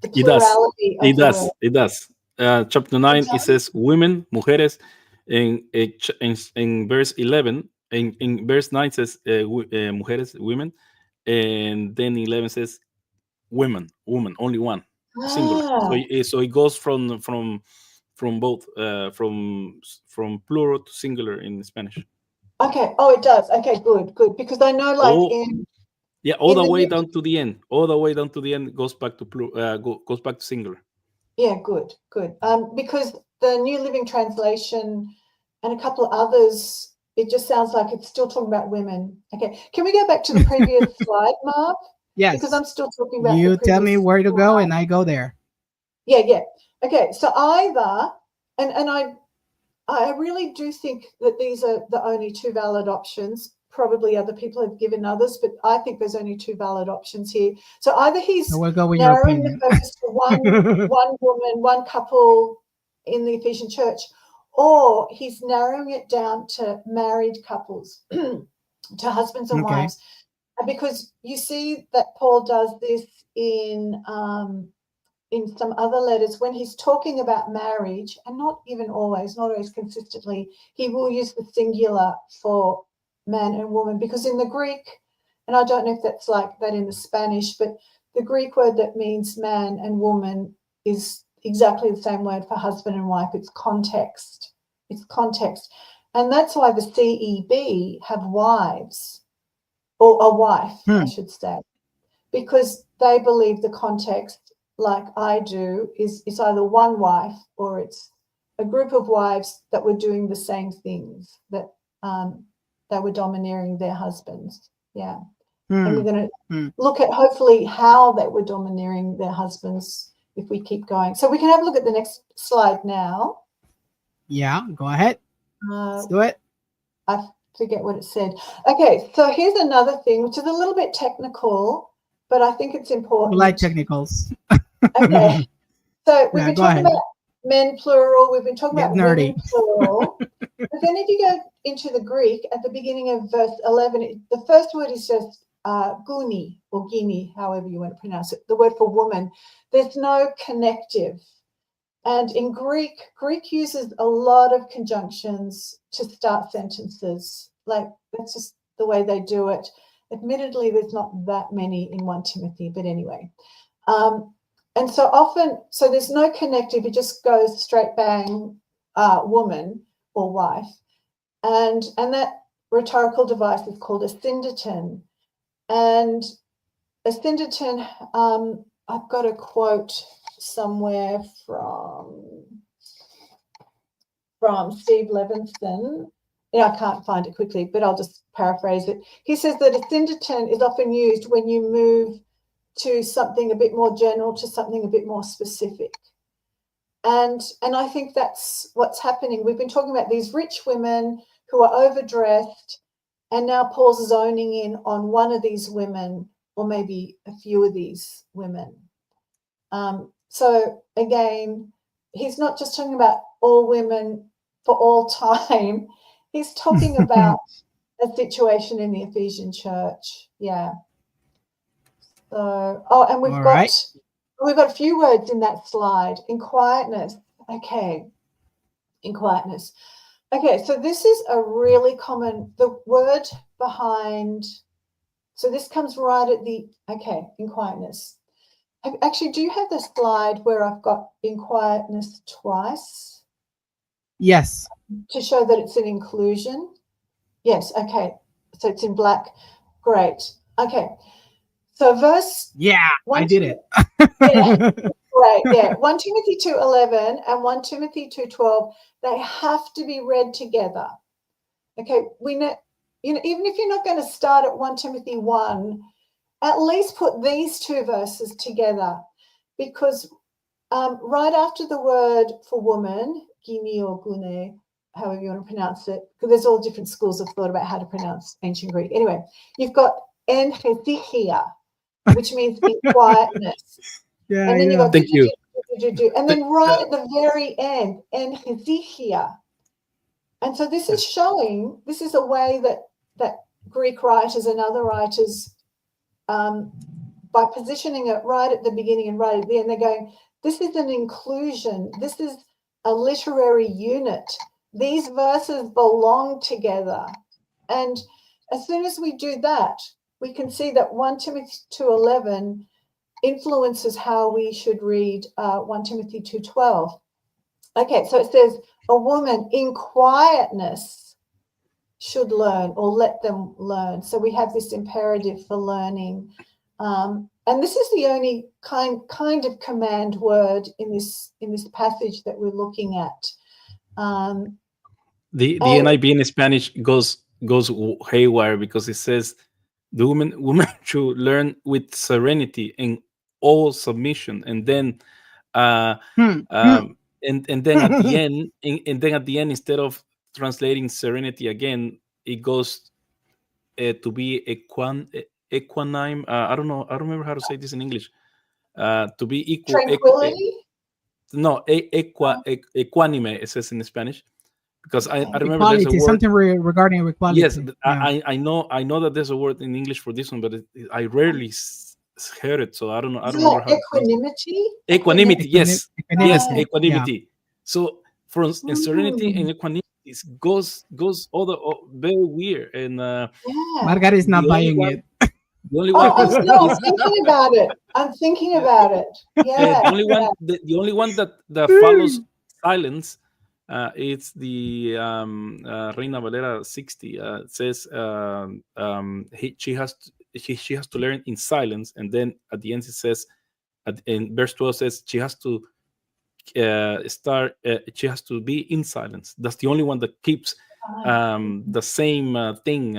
plurality of the word. It does. Chapter 9, it says women, mujeres. In verse 11, in verse 9 says mujeres, women. And then 11 says woman, only one, singular. So it goes from both, from plural to singular in Spanish. Okay. Oh, it does. Okay, good. Because I know, like all the way down to the end. All the way down to the end goes back to goes back to singular. Yeah, good. Because the New Living Translation and a couple of others, it just sounds like it's still talking about women. Okay, can we go back to the previous slide, Mark? Yes. Because I'm still talking about. You tell me where to go, and I go there. Yeah. Okay, so either, and I really do think that these are the only two valid options. Probably other people have given others, but I think there's only two valid options here. So either he's narrowing the focus to one woman, one couple in the Ephesian church, or he's narrowing it down to married couples, to husbands and wives. Because you see that Paul does this in some other letters when he's talking about marriage, and not always consistently, he will use the singular for man and woman, because in the Greek, and I don't know if that's like that in the Spanish, but the Greek word that means man and woman is exactly the same word for husband and wife. It's context. And that's why the CEB have wives, or a wife, I should say, because they believe the context, like I do, is either one wife or it's a group of wives that were doing the same things, that they were domineering their husbands. Yeah. And we're going to look at hopefully how they were domineering their husbands if we keep going. So we can have a look at the next slide now. Yeah, go ahead. Let's do it. I forget what it said. Okay, so here's another thing, which is a little bit technical, but I think it's important. We like technicals. Okay. So we've been talking about men plural. We've been talking about nerdy. women plural. But then if you go into the Greek, at the beginning of verse 11, the first word is just guni or gini, however you want to pronounce it, the word for woman. There's no connective. And in Greek uses a lot of conjunctions to start sentences. Like, that's just the way they do it. Admittedly, there's not that many in 1 Timothy, but anyway. And so often, so there's no connective. It just goes straight bang, woman or wife. And that rhetorical device is called a syndeton. And a syndeton, I've got a quote somewhere from from Steve Levinson. Yeah, I can't find it quickly, but I'll just paraphrase it. He says that a syndeton is often used when you move to something a bit more general to something a bit more specific. And I think that's what's happening. We've been talking about these rich women who are overdressed, and now Paul's zoning in on one of these women, or maybe a few of these women. So again, he's not just talking about all women for all time. He's talking about a situation in the Ephesian church. Yeah. So, and we've got a few words in that slide. In quietness. Okay. In quietness. Okay, so this is a really common, the word behind, so this comes right at the, okay, in quietness. Actually, do you have the slide where I've got in quietness twice? Yes. To show that it's an inclusion? Yes, okay. So it's in black. Great. Okay. So verse... Yeah, I did it. Yeah, great. Yeah, 1 Timothy 2:11 and 1 Timothy 2:12, they have to be read together. Okay, we know, even if you're not going to start at 1 Timothy 1, at least put these two verses together, because right after the word for woman, gini or gune, however you want to pronounce it, because there's all different schools of thought about how to pronounce ancient Greek. Anyway, you've got en hesychia, which means in quietness. Yeah, and then you've got Thank you. and then right at the very end, en hesychia. And so this is showing, this is a way that Greek writers and other writers, by positioning it right at the beginning and right at the end, they're going, this is an inclusion. This is a literary unit. These verses belong together. And as soon as we do that, we can see that 1 Timothy 2:11 influences how we should read 1 Timothy 2:12. Okay, so it says, a woman in quietness should learn, or let them learn. So we have this imperative for learning. And this is the only kind of command word in this passage that we're looking at. The NIV in Spanish goes haywire because it says the woman should learn with serenity and all submission, and then and then at the end, instead of translating serenity again, it goes to be equanime. I don't know. I don't remember how to say this in English. To be equal. Tranquility? No, equanime. It says in Spanish. Because I remember equality, there's a word something regarding equality. Yes, I know that there's a word in English for this one, but I rarely heard it, so I don't know. I don't remember how. Equanimity. Equanimity, yes, yes, Equanimity. equanimity. Yeah. So from serenity and equanimity goes very weird, and Margaret is not buying it. The only one I'm thinking about it. I'm thinking about it. Yeah. The only one that follows silence. It's the Reina Valera 60. It says she has to learn in silence, and then at the end it says, in verse 12 says she has to she has to be in silence. That's the only one that keeps the same thing.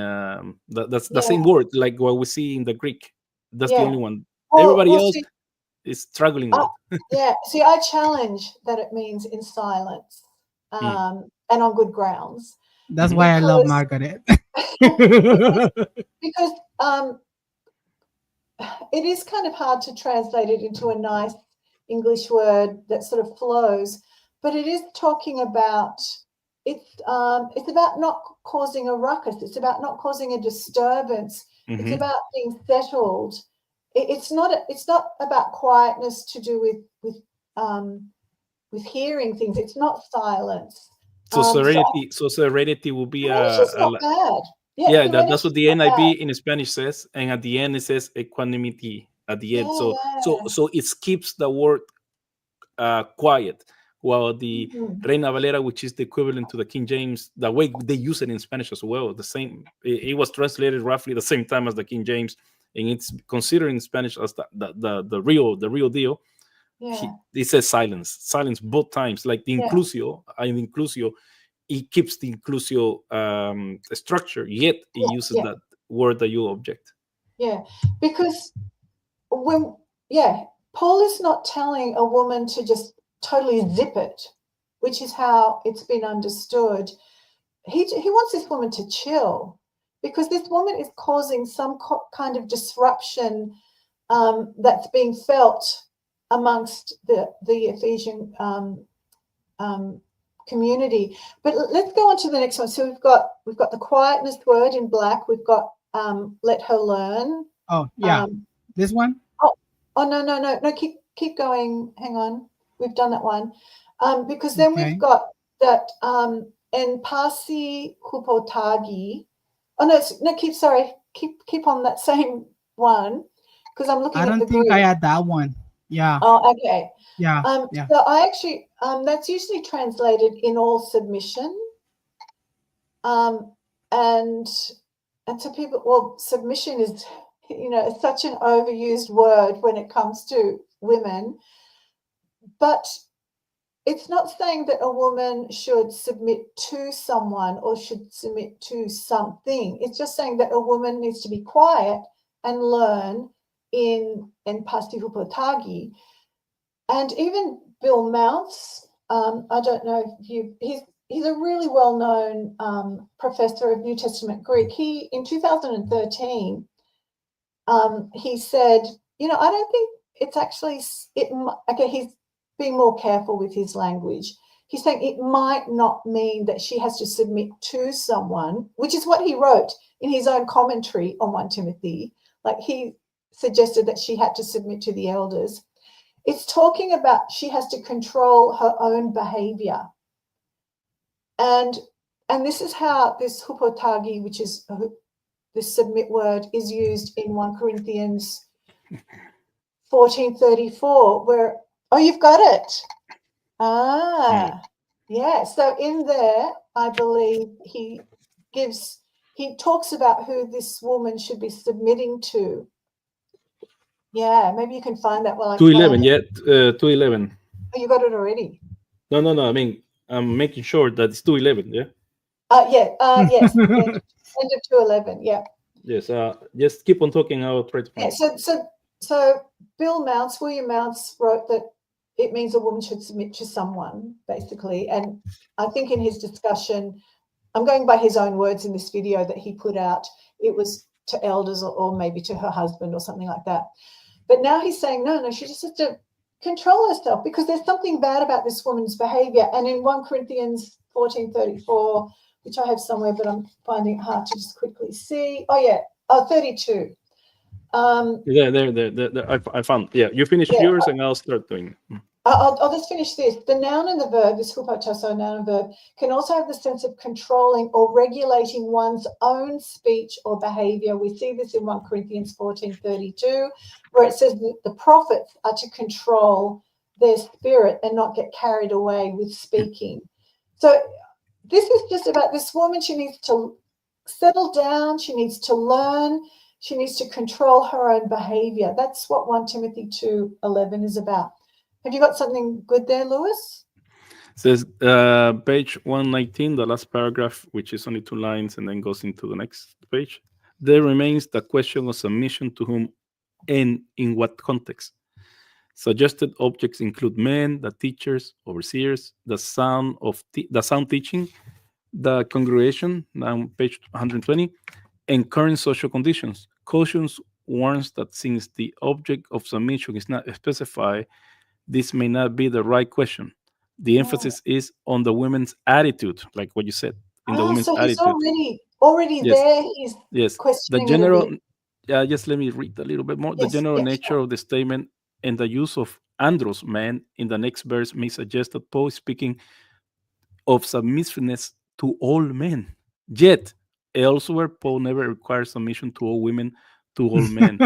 That's the same word like what we see in the Greek. That's the only one. Everybody else is struggling with it. Yeah. See, I challenge that it means in silence. And on good grounds. That's why I love Margaret. because it is kind of hard to translate it into a nice English word that sort of flows, but it is talking about it's about not causing a ruckus. It's about not causing a disturbance. It's about being settled. It's not about quietness to do with hearing things. It's not silence. So serenity will be not bad. Yeah, that's what the NIV in Spanish says, and at the end it says equanimity at the end. So it skips the word quiet, while the Reina Valera, which is the equivalent to the King James, the way they use it in Spanish as well, the same. It was translated roughly the same time as the King James, and it's considered in Spanish as the real deal. Yeah. It says silence both times, like the inclusio. it keeps the inclusio structure, yet it uses that word that you object. Yeah, because Paul is not telling a woman to just totally zip it, which is how it's been understood. He wants this woman to chill, because this woman is causing some kind of disruption that's being felt amongst the Ephesian community. But let's go on to the next one. So we've got the quietness word in black. We've got let her learn. Oh yeah, this one. Oh no. Keep going. Hang on. We've done that one. Because then we've got that en pasi hupotagi. Oh no, keep on that same one, because I'm looking at the I don't think I had that one. Yeah. Oh, okay. Yeah. So I actually that's usually translated in all submission. And to people, well, submission is, such an overused word when it comes to women, but it's not saying that a woman should submit to someone or should submit to something. It's just saying that a woman needs to be quiet and learn in Pastivupotagi. And even Bill Mounce, I don't know if he's a really well-known professor of New Testament Greek. He, in 2013, he said, I don't think it's actually, he's being more careful with his language. He's saying it might not mean that she has to submit to someone, which is what he wrote in his own commentary on 1 Timothy. Like, he suggested that she had to submit to the elders. It's talking about she has to control her own behavior. And this is how this hupotagi, which is this submit word, is used in 1 Corinthians 14:34, where, oh, you've got it. Yeah. So in there, I believe he talks about who this woman should be submitting to. Yeah, maybe you can find that while I 2:11, yeah, 2:11. Oh, you got it already? No. I mean, I'm making sure that it's 2:11, yeah? Yes. End of 2:11, yeah. Yes, just keep on talking. I'll try to find it. So William Mounce wrote that it means a woman should submit to someone, basically. And I think in his discussion, I'm going by his own words in this video that he put out, it was to elders or maybe to her husband or something like that. But now he's saying, no, she just has to control herself, because there's something bad about this woman's behavior. And in 1 Corinthians 14:34, which I have somewhere, but I'm finding it hard to just quickly see. 32. There. I found. Yeah, you finish yours and I'll start doing it. I'll just finish this. The noun and the verb, this hupotasso noun and verb, can also have the sense of controlling or regulating one's own speech or behavior. We see this in 1 Corinthians 14:32, where it says that the prophets are to control their spirit and not get carried away with speaking. So this is just about this woman. She needs to settle down. She needs to learn. She needs to control her own behavior. That's what 1 Timothy 2:11 is about. Have you got something good there, Lewis? It says page 119, the last paragraph, which is only 2 lines and then goes into the next page. There remains the question of submission to whom and in what context. Suggested objects include men, the teachers, overseers, the sound teaching, the congregation, now page 120, and current social conditions. Cautions warns that since the object of submission is not specified, this may not be the right question. The emphasis is on the women's attitude, like what you said, in the women's so attitude. He's already there. He's questioning the general. Just let me read a little bit more. The general nature of the statement and the use of andros, man, in the next verse may suggest that Paul is speaking of submissiveness to all men. Yet, elsewhere, Paul never requires submission to all women, to all men.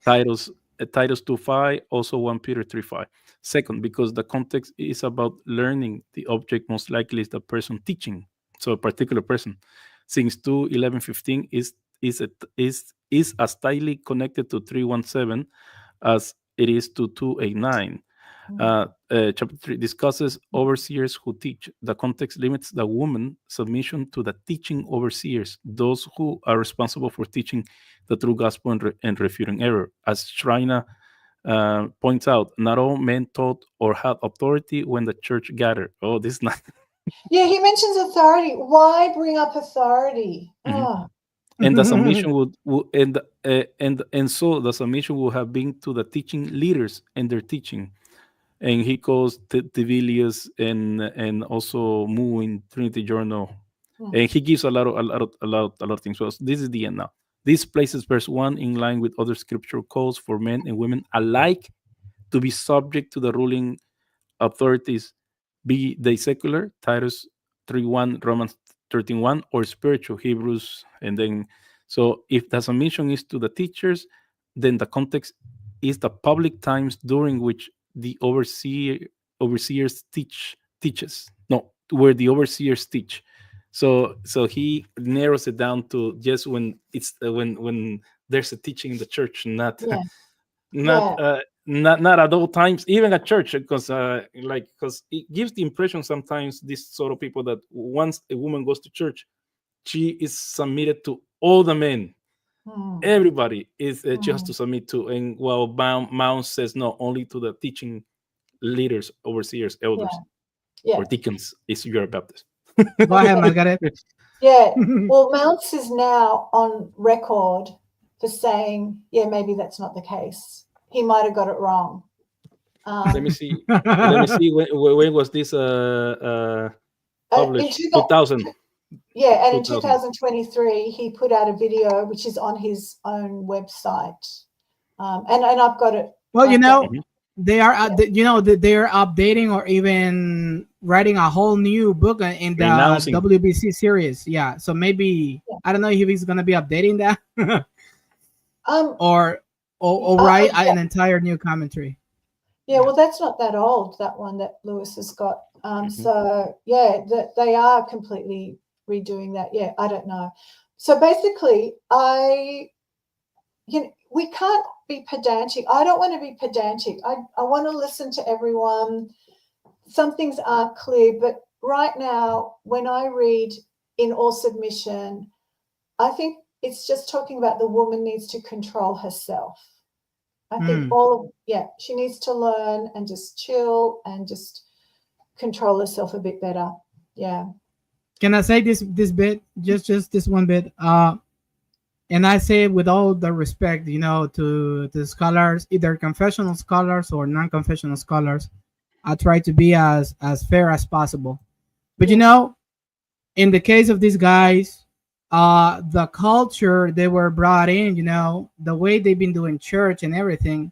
Titus 2:5, also 1 Peter 3:5. Second, because the context is about learning, the object most likely is the person teaching, so a particular person. Since 2:11:15 is as tightly connected to 3:17 as it is to 2:8:9. Chapter 3 discusses overseers who teach. The context limits the woman submission to the teaching overseers, those who are responsible for teaching the true gospel and refuting error. As Shrina points out, not all men taught or had authority when the church gathered. Oh, this is not. Yeah, he mentions authority. Why bring up authority? Oh, And the submission and so the submission would have been to the teaching leaders and their teaching. And he calls Tevilius and also Mu in Trinity Journal, and he gives a lot of things. So this is the end now. This places verse 1 in line with other scriptural calls for men and women alike to be subject to the ruling authorities, be they secular, Titus 3:1, Romans 13:1, or spiritual, Hebrews. And then, so if the submission is to the teachers, then the context is the public times during which the overseers teaches. No, where the overseers teach. So he narrows it down to just when it's when there's a teaching in the church, not yeah, not yeah, not at all times, even at church, because because it gives the impression sometimes these sort of people that once a woman goes to church, she is submitted to all the men. Everybody is just to submit to, and while Mount says no, only to the teaching leaders, overseers, elders, yeah, or deacons, if you're a Baptist. Go ahead, Margaret. yeah. Well, Mounts is now on record for saying, yeah, maybe that's not the case. He might have got it wrong. Let me see. Let me see. When was this published? 2000. Yeah, and in 2023, he put out a video which is on his own website, and I've got it. Well, they are they're updating or even writing a whole new book in the WBC series. Yeah, so maybe I don't know if he's gonna be updating that, or write an entire new commentary. Yeah, well, that's not that old, that one that Lewis has got. So yeah, they are completely redoing that. Yeah, I don't know. So basically, we can't be pedantic. I don't want to be pedantic. I want to listen to everyone. Some things aren't clear, but right now, when I read in all submission, I think it's just talking about the woman needs to control herself. I think she needs to learn and just chill and just control herself a bit better. Yeah. Can I say this bit? Just this one bit. And I say it with all the respect, to the scholars, either confessional scholars or non-confessional scholars. I try to be as fair as possible. But in the case of these guys, the culture they were brought in, the way they've been doing church and everything,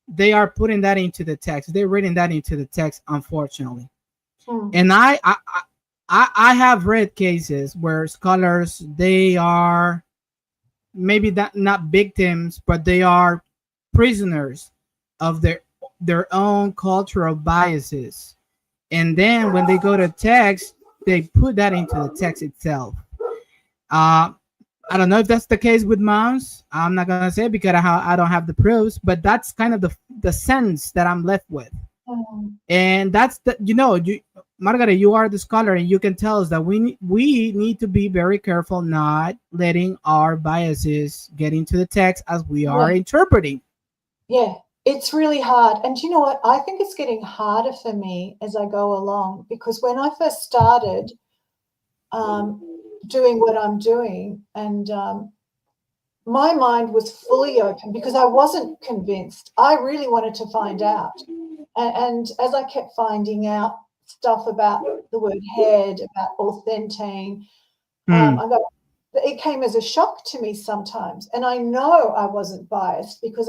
they are putting that into the text. They're reading that into the text, unfortunately. And I have read cases where scholars, they are maybe not victims, but they are prisoners of their own cultural biases. And then when they go to text, they put that into the text itself. I don't know if that's the case with moms. I'm not gonna say it because I don't have the proofs, but that's kind of the sense that I'm left with. And that's Margaret, you are the scholar, and you can tell us that we need to be very careful not letting our biases get into the text as we are interpreting. Yeah, it's really hard. And you know what? I think it's getting harder for me as I go along, because when I first started doing what I'm doing, and my mind was fully open because I wasn't convinced. I really wanted to find out. And as I kept finding out stuff about the word head, about authentine, it came as a shock to me sometimes. And I know I wasn't biased because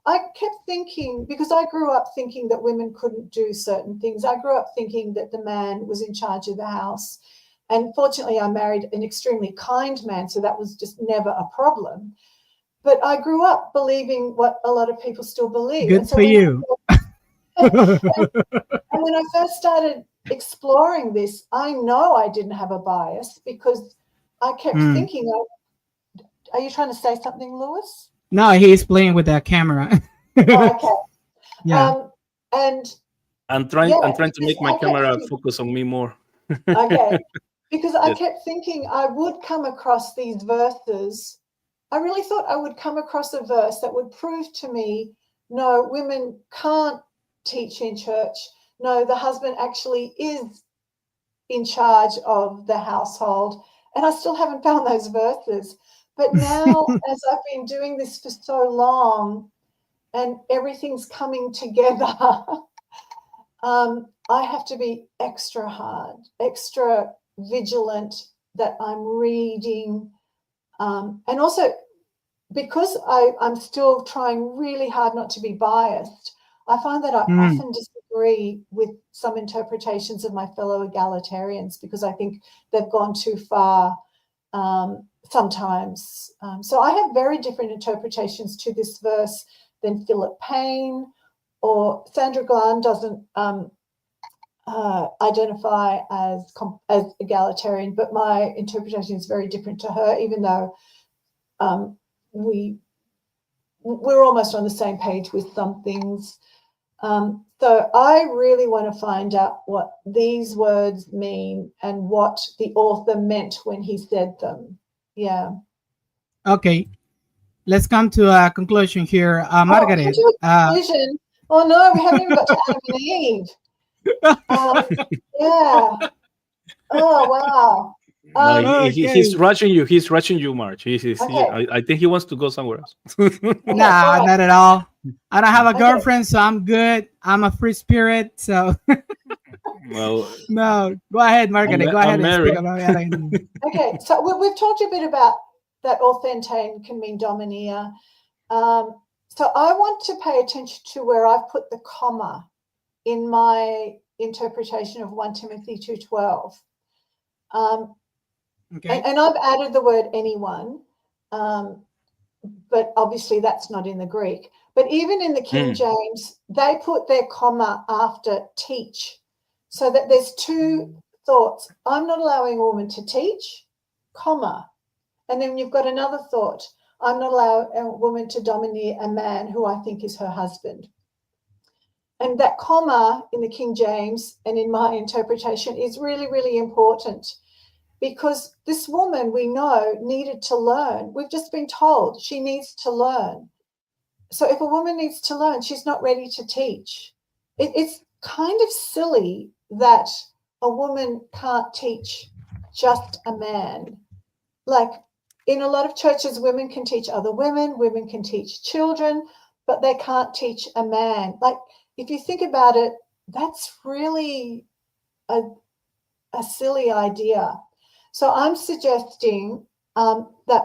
I kept thinking, because I grew up thinking that women couldn't do certain things. I grew up thinking that the man was in charge of the house. And fortunately, I married an extremely kind man, so that was just never a problem. But I grew up believing what a lot of people still believe. Good for you. And when I first started exploring this, I know I didn't have a bias because I kept thinking, are you trying to say something, Lewis? No, he's playing with that camera. Okay. Yeah. And I'm yeah, trying to because make my I kept camera thinking, focus on me more. okay, because I Yes. kept thinking I would come across these verses. I really thought I would come across a verse that would prove to me, no, women can't teach in church. No, the husband actually is in charge of the household. And I still haven't found those verses. But now, as I've been doing this for so long and everything's coming together, I have to be extra hard, extra vigilant that I'm reading. And also, because I'm still trying really hard not to be biased, I find that I often disagree with some interpretations of my fellow egalitarians because I think they've gone too far sometimes. So I have very different interpretations to this verse than Philip Payne, or Sandra Glan doesn't identify as egalitarian, but my interpretation is very different to her, even though we're almost on the same page with some things. So I really want to find out what these words mean and what the author meant when he said them. Yeah. Okay, let's come to a conclusion here. Margaret. To a conclusion. Oh no, we haven't even got to Adam and Eve. Yeah. Oh wow. No, he's Okay. rushing you. He's rushing you, March. Okay. I think he wants to go somewhere else. Okay, Nah, all right. not at all. I don't have a Okay. girlfriend, so I'm good. I'm a free spirit, so Well, no. Go ahead, Margaret. Go I'm ahead and speak married. about it. Okay, so we've talked a bit about that authentane can mean domineer. So I want to pay attention to where I've put the comma in my interpretation of 1 Timothy 2:12. Okay. And I've added the word anyone, but obviously that's not in the Greek. But even in the King James, they put their comma after teach, so that there's two thoughts. I'm not allowing a woman to teach, comma. And then you've got another thought. I'm not allowing a woman to domineer a man who I think is her husband. And that comma in the King James and in my interpretation is really, really important, because this woman, we know, needed to learn. We've just been told she needs to learn. So if a woman needs to learn, she's not ready to teach. It's kind of silly that a woman can't teach just a man. Like, in a lot of churches, women can teach other women can teach children, but they can't teach a man. Like, if you think about it, that's really a silly idea. So I'm suggesting that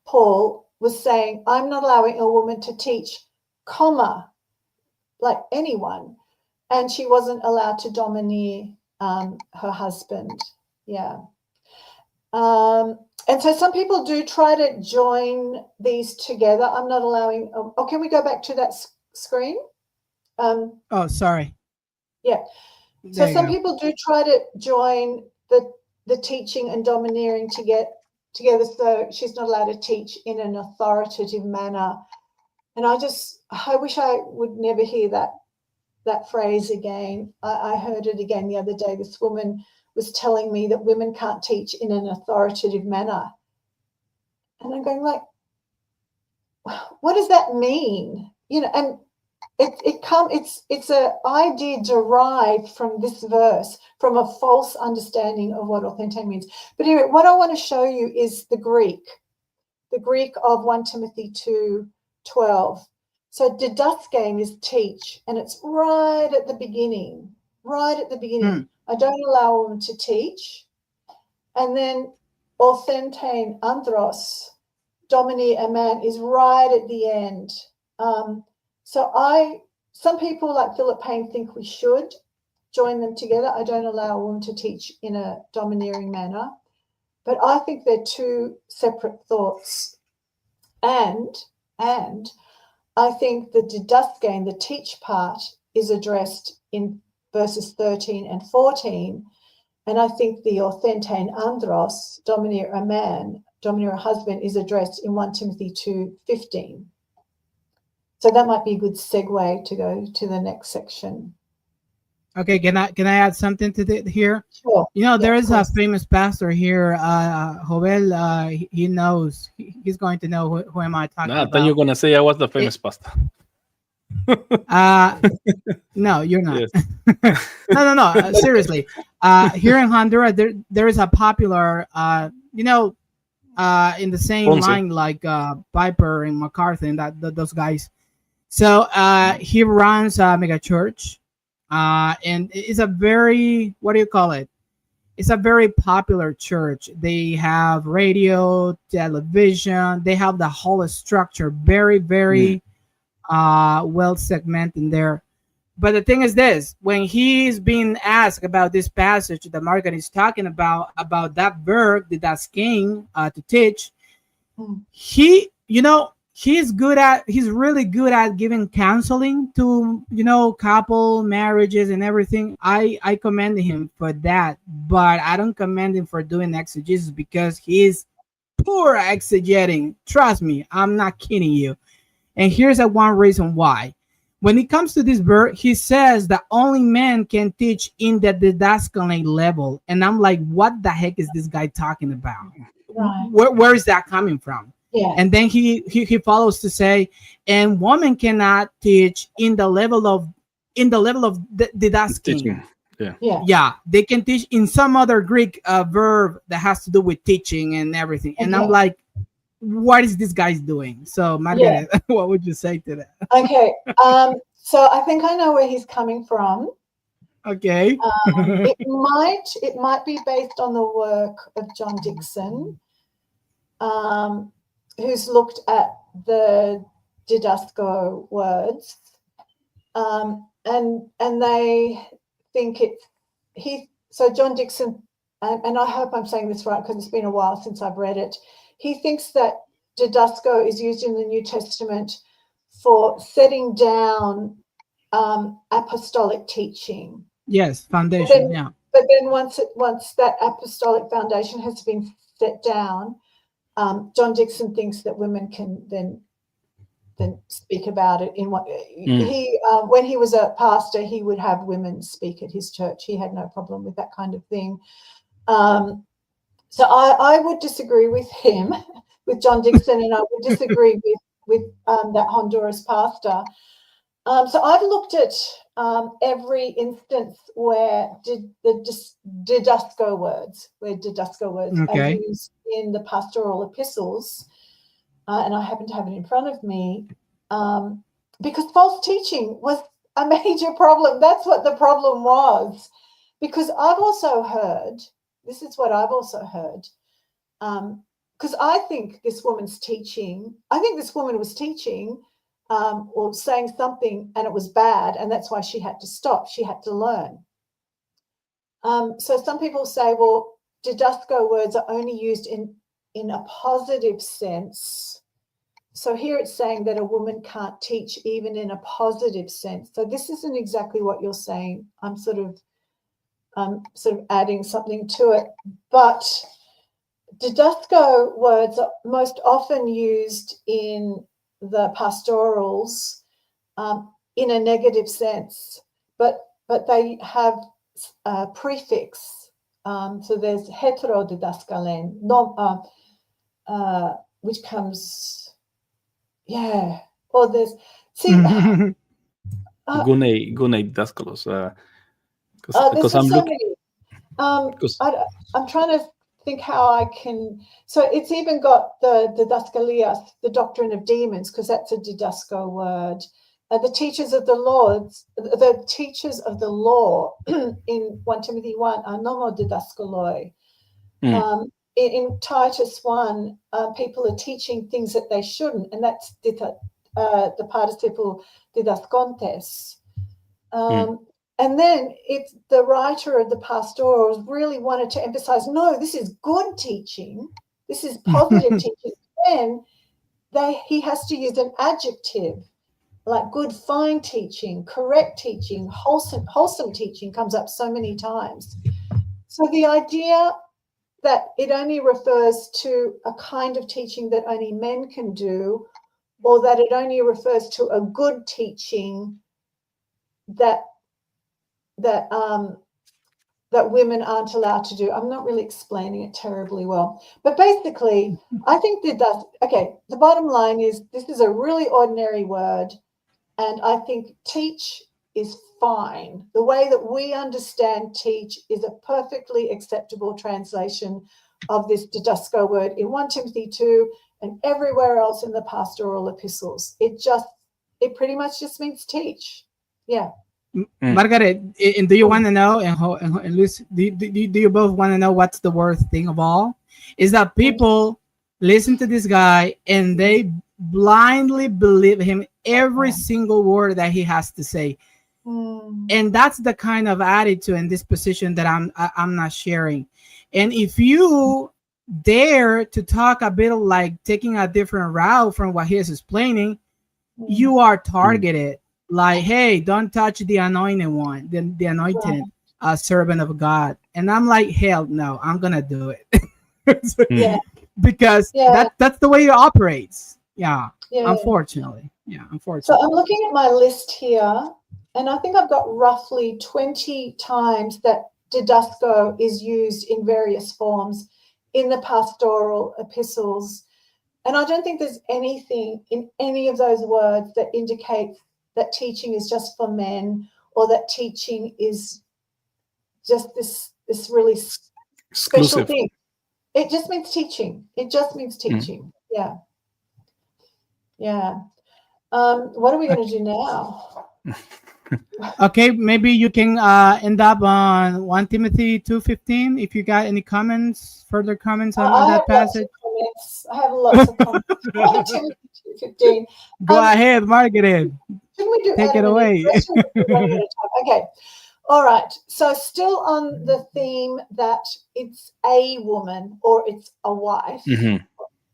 Paul was saying, I'm not allowing a woman to teach, comma, like anyone, and she wasn't allowed to domineer her husband. Yeah. And so some people do try to join these together. I'm not allowing. Oh, can we go back to that screen? Oh, sorry. Yeah. So some people do try to join the teaching and domineering together. So she's not allowed to teach in an authoritative manner. And I wish I would never hear that phrase again. I heard it again the other day. This woman was telling me that women can't teach in an authoritative manner. And I'm going like, what does that mean? You know, and it's an idea derived from this verse, from a false understanding of what authentic means. But anyway, what I want to show you is the Greek of 1 Timothy 2:12. So didaskane is teach, and it's right at the beginning. I don't allow a woman to teach. And then authentane, andros, domineer a man, is right at the end. Some people like Philip Payne think we should join them together. I don't allow a woman to teach in a domineering manner, but I think they're two separate thoughts. And I think the didaskane, the teach part, is addressed in verses 13 and 14. And I think the authentane andros, domineer a man, domineer a husband, is addressed in 1 Timothy 2:15. So that might be a good segue to go to the next section. Okay, can I add something to here? Sure. You know, there Yeah, is a famous pastor here, Jovel. He knows. He's going to know who am I talking Nah, I thought you about. were gonna say I was the famous pastor. No, you're not. Yes. No. Seriously, here in Honduras, there is a popular, in the same Ponce. line like Piper and MacArthur and those guys. So he runs a mega church, and it's a very, what do you call it? It's a very popular church. They have radio, television. They have the whole structure very, very well segmented there. But the thing is this: when he's being asked about this passage that Morgan is talking about that verb, the das king, to teach, he, he's really good at giving counseling to, couple marriages and everything. I commend him for that, but I don't commend him for doing exegesis because he's poor exegeting. Trust me, I'm not kidding you. And here's one reason why. When it comes to this verb, he says that only men can teach in the didascalate level. And I'm like, what the heck is this guy talking about? Right. Where is that coming from? Yeah. And then he follows to say, and women cannot teach in the level of the didasking. Yeah, they can teach in some other Greek verb that has to do with teaching and everything. And I'm like, what is this guy's doing? So, Margaret, what would you say to that? Okay. So I think I know where he's coming from. Okay. It might be based on the work of John Dixon, who's looked at the didasco words, and they think so John Dixon, and I hope I'm saying this right because it's been a while since I've read it. He thinks that didasco is used in the New Testament for setting down apostolic teaching. Yes, foundation. But then once that apostolic foundation has been set down, John Dixon thinks that women can then speak about it in what he when he was a pastor, he would have women speak at his church. He had no problem with that kind of thing. So I would disagree with him, with John Dixon, and I would disagree with that Honduras pastor. So I've looked at every instance where didasco words are used in the pastoral epistles, and I happen to have it in front of me, because false teaching was a major problem. That's what the problem was, because I've also heard, this is what I've also heard, because I think this woman was teaching or saying something and it was bad, and that's why she had to stop. She had to learn. So some people say, well, didasco words are only used in a positive sense. So here it's saying that a woman can't teach even in a positive sense. So this isn't exactly what you're saying. I'm sort of adding something to it. But didasco words are most often used in the pastorals in a negative sense, but they have a prefix. So there's heterodidaskalen, which comes, or there's, Gune didaskalos. Because I'm looking. I'm trying to think how I can. So it's even got the didaskalias, the doctrine of demons, because that's a didasco word. The teachers of the law in 1 Timothy 1 are nomo didaskaloi. In Titus 1, people are teaching things that they shouldn't, and that's the participle didaskontes. And then if the writer of the pastorals really wanted to emphasize, no, this is good teaching, this is positive teaching, then he has to use an adjective, like good, fine teaching, correct teaching, wholesome teaching comes up so many times. So the idea that it only refers to a kind of teaching that only men can do, or that it only refers to a good teaching that women aren't allowed to do. I'm not really explaining it terribly well. But basically, I think that the bottom line is this is a really ordinary word. And I think teach is fine. The way that we understand teach is a perfectly acceptable translation of this didasko word in 1 Timothy 2 and everywhere else in the pastoral epistles. It pretty much just means teach. Yeah. Margaret, and do you want to know, and Luis, do you both want to know what's the worst thing of all? Is that people listen to this guy and they blindly believe him every single word that he has to say. And that's the kind of attitude and disposition that I'm not sharing. And if you dare to talk a bit like taking a different route from what he is explaining, you are targeted. Like, hey, don't touch the anointed one, the anointed servant of God. And I'm like, hell no, I'm gonna do it. Because that's the way it operates. Unfortunately. So I'm looking at my list here, and I think I've got roughly 20 times that didasko is used in various forms in the pastoral epistles. And I don't think there's anything in any of those words that indicates that teaching is just for men, or that teaching is just this really special thing. It just means teaching. It just means teaching. Yeah. What are we going to do now? Okay, maybe you can end up on 1 Timothy 2:15. If you got any further comments on that passage. I have lots of comments. 1 Timothy 2:15. Go ahead, Margaret. Take it away. Okay. All right. So still on the theme that it's a woman or it's a wife.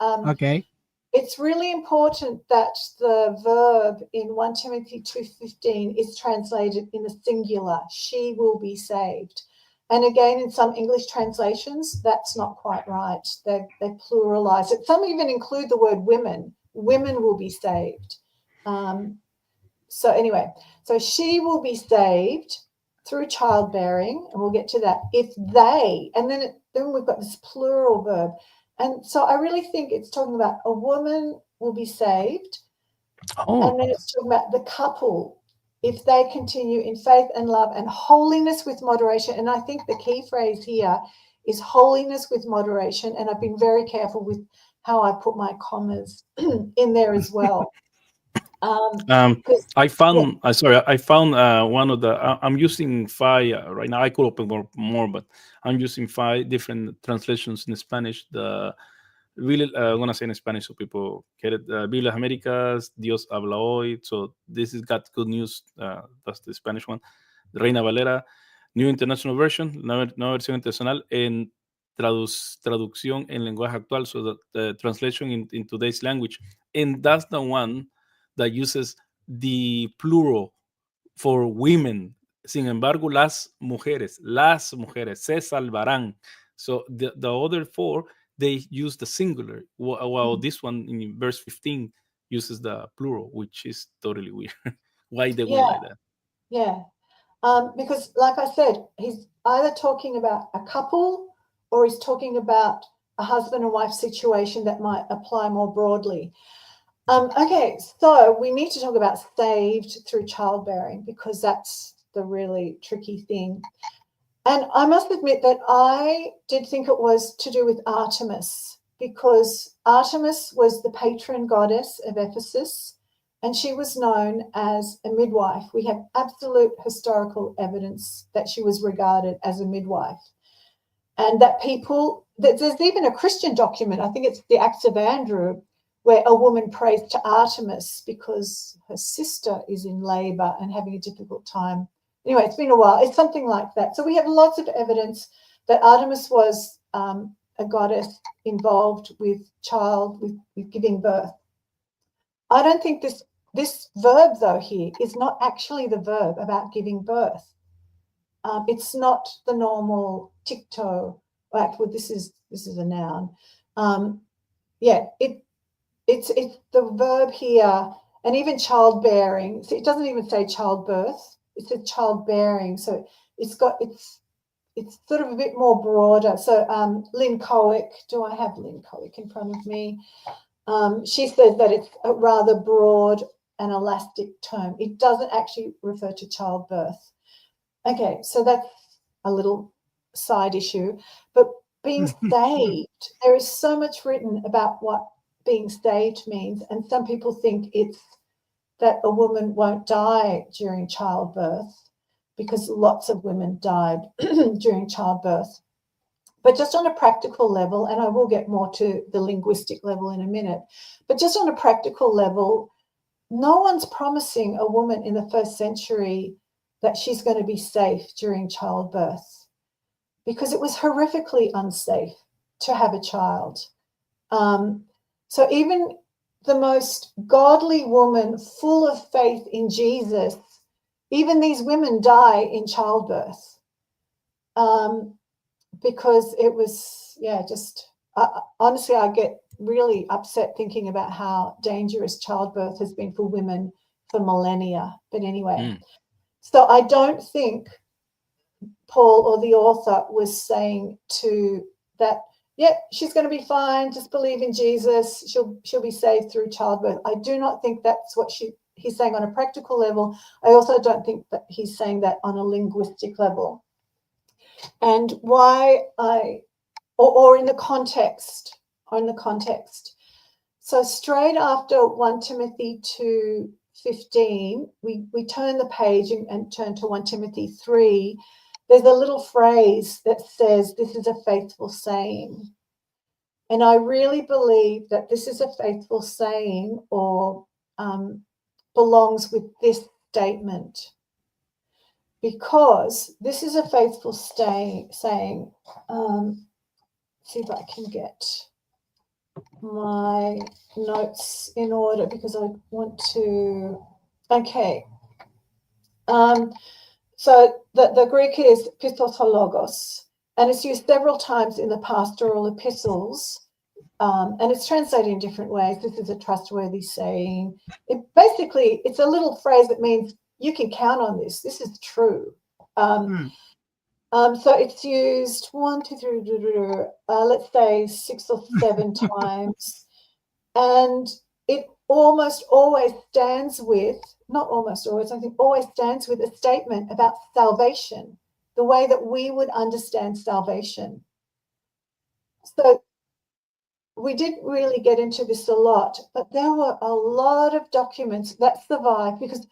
Okay. It's really important that the verb in 1 Timothy 2:15 is translated in the singular. She will be saved. And again, in some English translations, that's not quite right. They pluralize it. Some even include the word women. Women will be saved. So anyway, so she will be saved through childbearing, and we'll get to that. If they, and then we've got this plural verb. And so I really think it's talking about a woman will be saved. And then it's talking about the couple, if they continue in faith and love and holiness with moderation. And I think the key phrase here is holiness with moderation. And I've been very careful with how I put my commas in there as well. I found one of the I'm using 5 right now. I could open more, but I'm using 5 different translations in Spanish. The really I'm gonna say in Spanish so people get it. Biblia Américas, Dios habla hoy. So this has got good news. That's the Spanish one. The Reina Valera, New International Version, nueva versión internacional en traducción en lenguaje actual. So the translation in today's language, and that's the one that uses the plural for women. Sin embargo, las mujeres se salvarán. So the other 4, they use the singular, while this one in verse 15 uses the plural, which is totally weird. Why they went like that? Yeah. Because like I said, he's either talking about a couple or he's talking about a husband and wife situation that might apply more broadly. Okay, so we need to talk about saved through childbearing because that's the really tricky thing. And I must admit that I did think it was to do with Artemis, because Artemis was the patron goddess of Ephesus, and she was known as a midwife. We have absolute historical evidence that she was regarded as a midwife. And that there's even a Christian document, I think it's the Acts of Andrew, where a woman prays to Artemis because her sister is in labor and having a difficult time. Anyway, it's been a while. It's something like that. So we have lots of evidence that Artemis was a goddess involved with with giving birth. I don't think this verb, though, here is not actually the verb about giving birth. It's not the normal tikto. Well, this is a noun. it's the verb here, and even childbearing. So it doesn't even say childbirth. It says childbearing. So it's sort of a bit more broader. So Lynn Cowick, do I have Lynn Cowick in front of me? She says that it's a rather broad and elastic term. It doesn't actually refer to childbirth. Okay, so that's a little side issue. But being saved, there is so much written about what being saved means, and some people think it's that a woman won't die during childbirth, because lots of women died during childbirth. But just on a practical level, and I will get more to the linguistic level in a minute, but just on a practical level, no one's promising a woman in the first century that she's going to be safe during childbirth, because it was horrifically unsafe to have a child. So even the most godly woman, full of faith in Jesus, even these women die in childbirth, because it was, honestly, I get really upset thinking about how dangerous childbirth has been for women for millennia. But anyway, so I don't think Paul or the author was saying to that, she's going to be fine, just believe in Jesus, she'll be saved through childbirth. I do not think that's what he's saying on a practical level. I also don't think that he's saying that on a linguistic level. And why or in the context, So straight after 1 Timothy 2:15, we turn the page and turn to 1 Timothy 3. There's a little phrase that says, this is a faithful saying. And I really believe that this is a faithful saying, or belongs with this statement, because this is a faithful saying. See if I can get my notes in order, because I want to. Okay. So the Greek is pistologos, and it's used several times in the pastoral epistles, and it's translated in different ways. This is a trustworthy saying. It's a little phrase that means you can count on this. This is true. So it's used 1, 2, 3, let's say 6 or 7 times, and it almost always stands with, not almost always, I think always stands with a statement about salvation, the way that we would understand salvation. So we didn't really get into this a lot, but there were a lot of documents that survived, because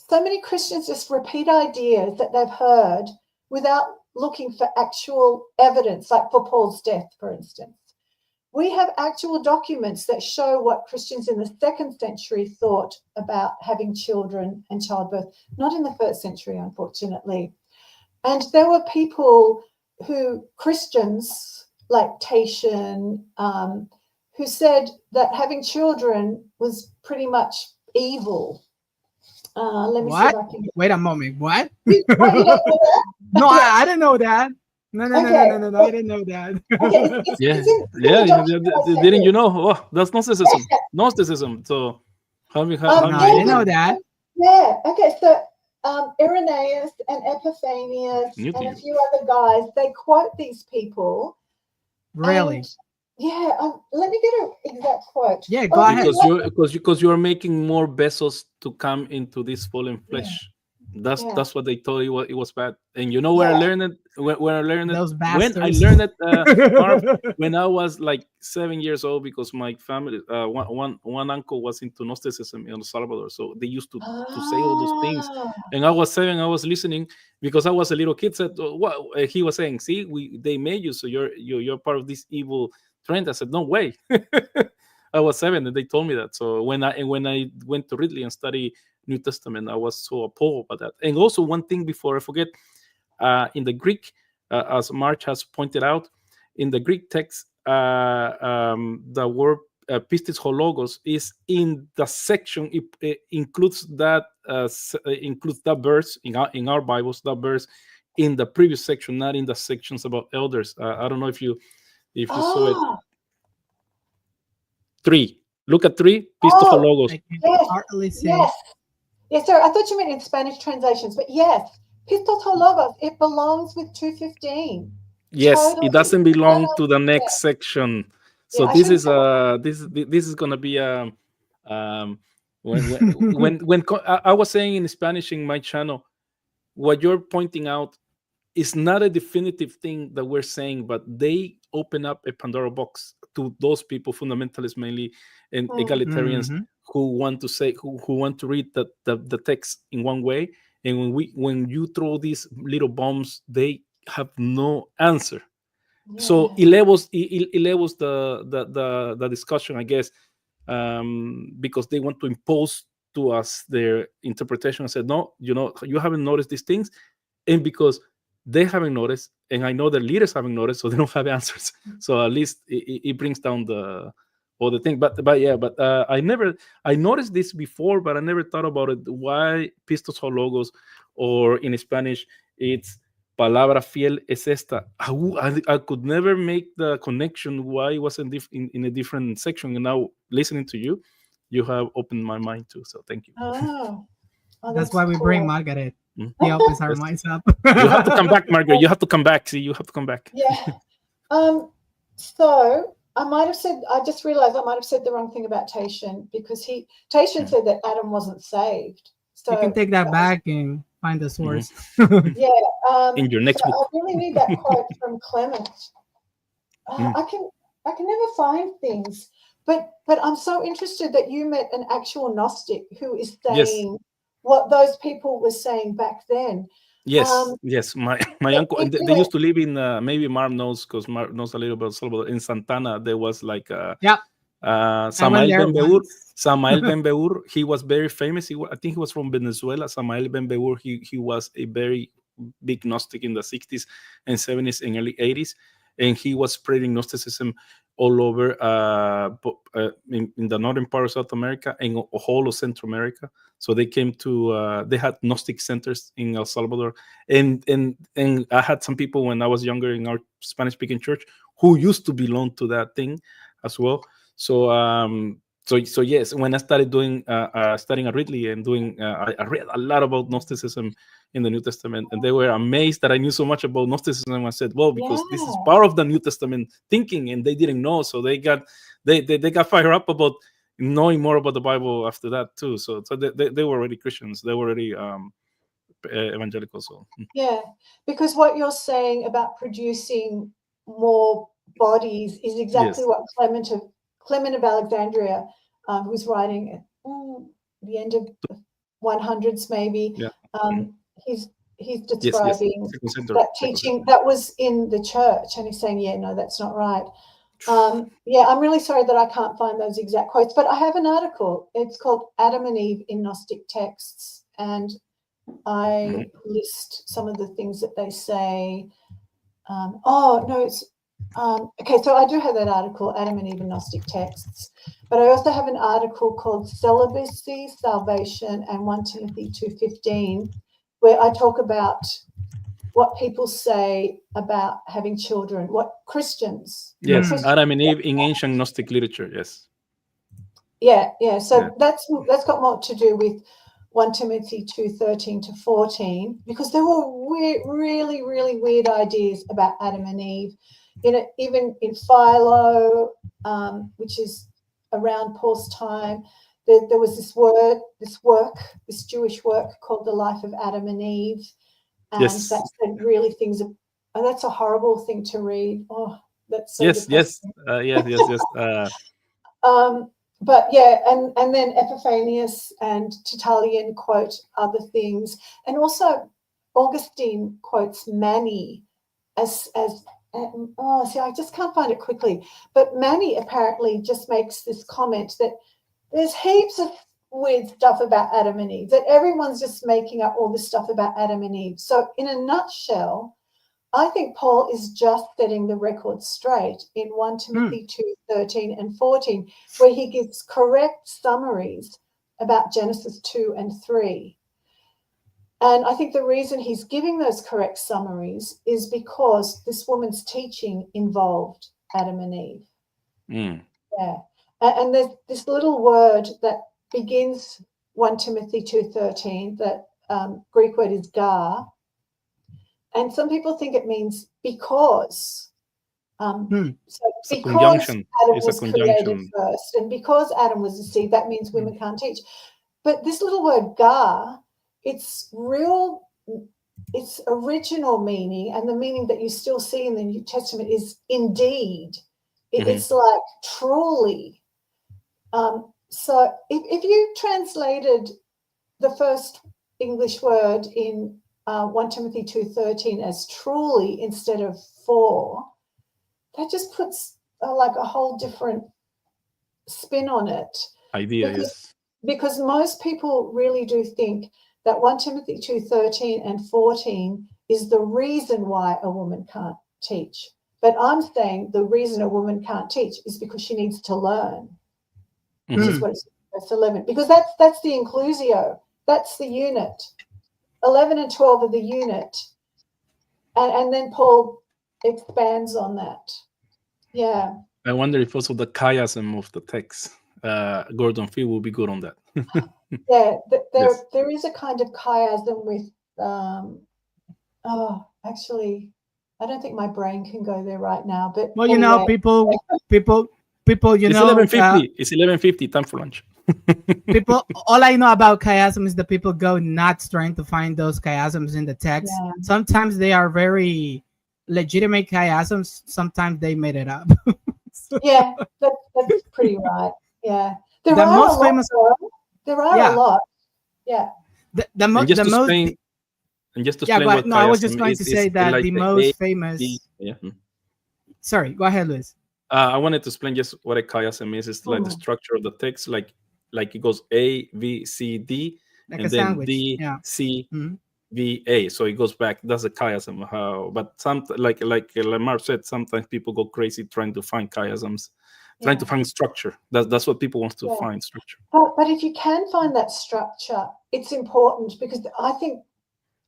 so many Christians just repeat ideas that they've heard without looking for actual evidence, like for Paul's death, for instance. We have actual documents that show what Christians in the 2nd century thought about having children and childbirth, not in the 1st century, unfortunately. And there were people Christians like Tatian, who said that having children was pretty much evil. Let me see if I can. Wait a moment. What? You don't know that? No, I didn't know that. No, I didn't know that. Okay, Didn't you know? Oh, that's Gnosticism. So how No, I didn't know that. Yeah. Okay. So Irenaeus and Epiphanius and a few other guys, they quote these people. Really? Let me get an exact quote. Yeah, go ahead. Because you are making more vessels to come into this fallen flesh. That's what they told you. It was bad. And you know where I learned it? Where I learned it? Those bastards. When I learned it, Marv, when I was like 7 years old, because my family, one uncle was into Gnosticism in El Salvador, so they used to say all those things. And I was 7. I was listening because I was a little kid. Said what he was saying. See, they made you, so you're part of this evil trend. I said, no way. I was 7 and they told me that. So when I went to Ridley and studied New Testament, I was so appalled by that. And also one thing before I forget, in the Greek, as Marg has pointed out, in the Greek text, the word pistis hologos is in the section. It includes that verse in our Bibles. That verse in the previous section, not in the sections about elders. I don't know if you saw it. 3. Look at 3. Oh, Pistologos. I can yes, hardly say. yes. Yes, sorry, I thought you meant in Spanish translations, but yes, Pistologos, it belongs with 215. Yes, it Totally. doesn't belong to the Yeah, next section. So yeah, I this shouldn't is say that. this is gonna be um I was saying in Spanish in my channel, what you're pointing out is not a definitive thing that we're saying, but they open up a Pandora box to those people, fundamentalists mainly, and egalitarians Mhm. who want to say who want to read the text in one way. And when you throw these little bombs, they have no answer. So Yeah. it levels the discussion, I guess, because they want to impose to us their interpretation and said, no, you haven't noticed these things, and because they haven't noticed, and I know the leaders haven't noticed, so they don't have answers. So at least it brings down the all the thing. But I noticed this before, but I never thought about it. Why pistos or logos, or in Spanish, it's palabra fiel es esta. I could never make the connection why it was in a different section. And now listening to you, you have opened my mind too. So thank you. Oh, That's that's why we bring cool. Margaret. Mm. He opens our Yes. minds up. You have to come back, Margaret. You have to come back. See, you have to come back. Yeah. So I might have said, I just realized I might have said the wrong thing about Tatian, because Tatian said that Adam wasn't saved. You can So take that back and find the source. yeah. In your So next I book. really need that quote from Clement. Mm. I can never find things, but I'm so interested that you met an actual Gnostic who is Yes. saying what those people were saying back then. Yes, yes. My uncle, and they Yeah. used to live in maybe Mark knows, because Mark knows a little about Salvador. In Santana, there was like Yeah, I went Samael there Ben Beur. once. Samael Ben Beur. He was very famous. I think he was from Venezuela. Samael Ben Beur. He was a very big Gnostic in the 60s and 70s and early 80s, and he was spreading Gnosticism all over in the northern part of South America and whole of Central America. So they came to they had Gnostic centers in El Salvador, and I had some people when I was younger in our Spanish speaking church who used to belong to that thing as well. So so yes, when I started doing studying at Ridley and doing I read a lot about Gnosticism in the New Testament, and they were amazed that I knew so much about Gnosticism. I said, well, because this is part of the New Testament thinking, and they didn't know, so they got fired up about knowing more about the Bible after that too. So they were already Christians. They were already evangelical. So Yeah, because what you're saying about producing more bodies is exactly yes. what Clement of Alexandria, who's writing at the end of the 100s, maybe. Yeah. He's Yes. describing Second century. that teaching that was in the church, and he's saying, yeah, no, that's not right. Yeah, I'm really sorry that I can't find those exact quotes, but I have an article. It's called Adam and Eve in Gnostic Texts, and I list some of the things that they say. Okay, so I do have that article, Adam and Eve in Gnostic Texts, but I also have an article called Celibacy, Salvation, and 1 Timothy 2:15, where I talk about what people say about having children, what Christians. Yes, Adam and Eve in ancient Gnostic literature. Yes. Yeah. So that's got more to do with 1 Timothy 2:13 to 14, because there were really, really weird ideas about Adam and Eve. Even in Philo, which is around Paul's time, there was this Jewish work called The Life of Adam and Eve, and Yes. that said really things. And that's a horrible thing to read. Oh, that's so yes. depressing. Yes. But yeah, and then Epiphanius and Tertullian quote other things, and also Augustine quotes Mani as I just can't find it quickly, but Mani apparently just makes this comment that there's heaps of weird stuff about Adam and Eve, that everyone's just making up all this stuff about Adam and Eve. So in a nutshell, I think Paul is just setting the record straight in 1 Timothy 2:13 and 14, where he gives correct summaries about Genesis 2 and 3. And I think the reason he's giving those correct summaries is because this woman's teaching involved Adam and Eve. Yeah. And there's this little word that begins 1 Timothy 2:13, that Greek word is gar. And some people think it means because. So It's a because conjunction. Adam It's a was created conjunction. first, and because Adam was the seed, that means women can't teach. But this little word gar, its original meaning, and the meaning that you still see in the New Testament, is indeed. It's like truly. So if you translated the first English word in 1 Timothy 2:13 as truly instead of for, that just puts like a whole different spin on it. Idea, Because most people really do think that 1 Timothy 2:13 and 14 is the reason why a woman can't teach. But I'm saying the reason a woman can't teach is because she needs to learn, which is what it's verse 11. Because that's the inclusio. That's the unit. 11 and 12 are the unit. And then Paul expands on that. Yeah. I wonder if also the chiasm of the text, Gordon Fee will be good on that. Yeah, Yes. there is a kind of chiasm with, actually, I don't think my brain can go there right now. But Well, anyway, people, It's 11:50. It's 11:50. Time for lunch. people. All I know about chiasm is that people go nuts trying to find those chiasms in the text. Yeah. Sometimes they are very legitimate chiasms. Sometimes they made it up. Yeah, that's pretty right. Yeah, there The are most a lot. famous- Though. There are Yeah. a lot. Yeah. The And just to most. explain, and just to Yeah, explain go what ahead. No, I was just chiasm going is, to say is that like the the most A, famous. B, yeah. Sorry, go ahead, Luis. I wanted to explain just what a chiasm is. It's like the structure of the text, like it goes A, B, C, D, Like and a then sandwich. D, Yeah. C, Mhm. V, A. So it goes back. That's a chiasm. But some like Mark said, sometimes people go crazy trying to find chiasms, trying to find structure. That's what people want to find, structure. But if you can find that structure, it's important, because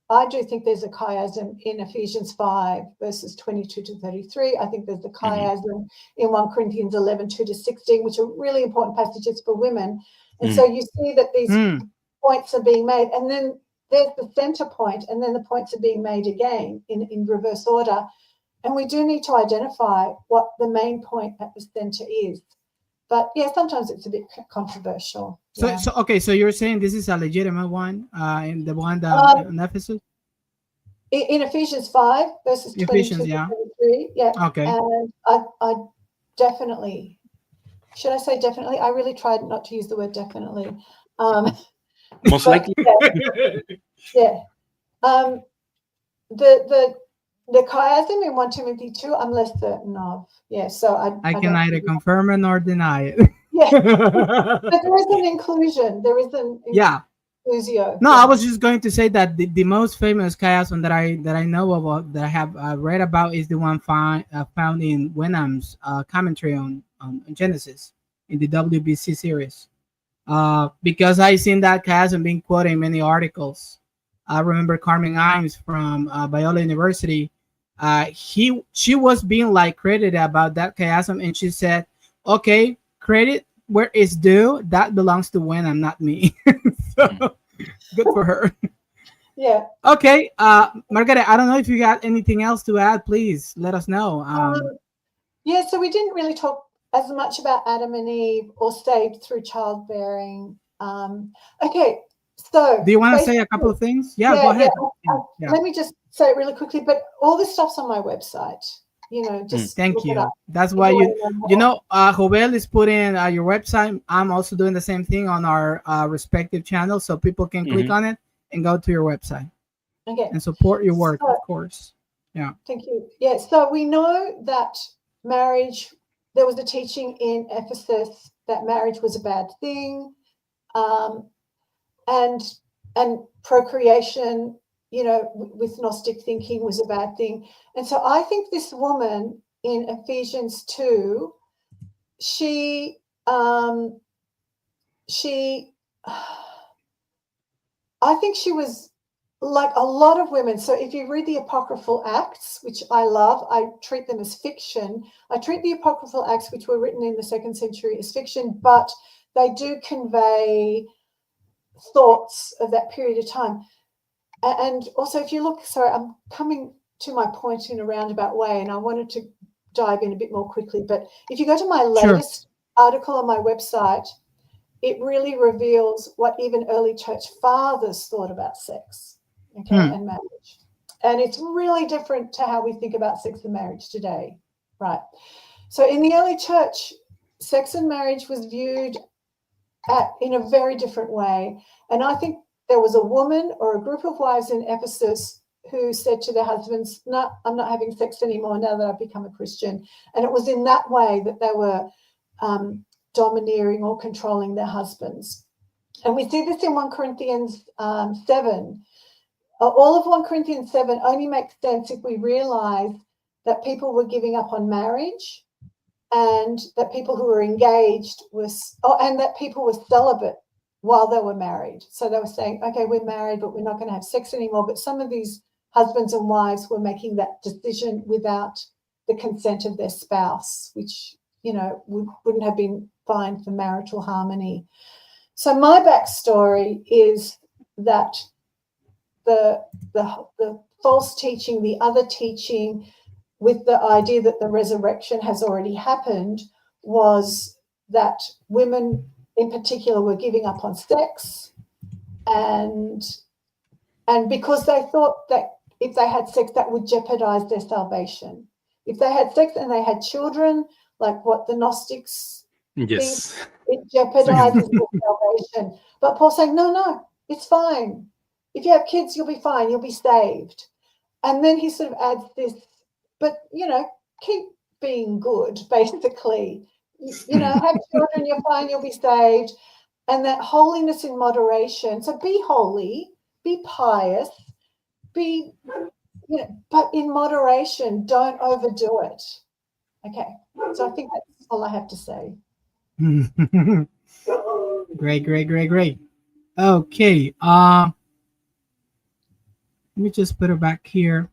I do think there's a chiasm in Ephesians 5 verses 22 to 33. I think there's a chiasm in 1 Corinthians 11, 2 to 16, which are really important passages for women. And so you see that these points are being made, and then there's the center point, and then the points are being made again in reverse order. And we do need to identify what the main point at the center is. But yeah, sometimes it's a bit controversial. So okay, so you're saying this is a legitimate one, in the one that in Ephesus? In Ephesians 5 verses 22 to 23, yeah. Okay. And I definitely, should I say definitely? I really tried not to use the word definitely. Most likely. Yeah. The chiasm in 1 Timothy 2, I'm less certain of. Yeah, so I can neither confirm it nor deny it. Yeah. But there is an inclusion. There is an inclusio. No, I was just going to say that the most famous chiasm that I know about, that I have read about, is the one found in Wenham's commentary on Genesis in the WBC series. Because I seen that chiasm being quoted in many articles. I remember Carmen Imes from Biola University. She was being like credited about that chiasm, and she said, "Okay, credit where it's due. That belongs to Wenham, not me." So good for her. Yeah. Okay, Margaret, I don't know if you got anything else to add. Please let us know. Yeah, so we didn't really talk as much about Adam and Eve or saved through childbearing. Okay, so do you want to say a couple of things? Yeah, go ahead. Yeah. Let me just say it really quickly. But all this stuff's on my website. Just thank you. That's why Jovel is putting your website. I'm also doing the same thing on our respective channels, so people can click on it and go to your website. Okay. And support your work, of course. Yeah. Thank you. Yeah. So we know that marriage, there was a teaching in Ephesus that marriage was a bad thing, and procreation, with Gnostic thinking, was a bad thing. And so I think this woman in Ephesians 2, she I think she was like a lot of women, so if you read the Apocryphal Acts, which I love, I treat them as fiction. I treat the Apocryphal Acts, which were written in the 2nd century, as fiction, but they do convey thoughts of that period of time. And also, if you look, sorry, I'm coming to my point in a roundabout way, and I wanted to dive in a bit more quickly, but if you go to my latest article on my website, it really reveals what even early church fathers thought about sex, okay, and marriage. And it's really different to how we think about sex and marriage today, right? So in the early church, sex and marriage was viewed in a very different way. And I think there was a woman or a group of wives in Ephesus who said to their husbands, no, I'm not having sex anymore now that I've become a Christian. And it was in that way that they were domineering or controlling their husbands. And we see this in 1 Corinthians 7. All of 1 Corinthians 7 only makes sense if we realize that people were giving up on marriage, and that people who were engaged and that people were celibate while they were married. So they were saying, okay, we're married, but we're not going to have sex anymore. But some of these husbands and wives were making that decision without the consent of their spouse, which, wouldn't have been fine for marital harmony. So my backstory is that the false teaching, the other teaching, with the idea that the resurrection has already happened, was that women in particular were giving up on sex, and because they thought that if they had sex, that would jeopardize their salvation. If they had sex and they had children, like what the Gnostics think, it jeopardizes their salvation. But Paul's saying, no, it's fine. If you have kids, you'll be fine. You'll be saved. And then he sort of adds this, but, keep being good, basically. Have children, you're fine, you'll be saved. And that holiness in moderation. So be holy, be pious, but in moderation, don't overdo it. Okay. So I think that's all I have to say. Great. Okay. Let me just put it back here.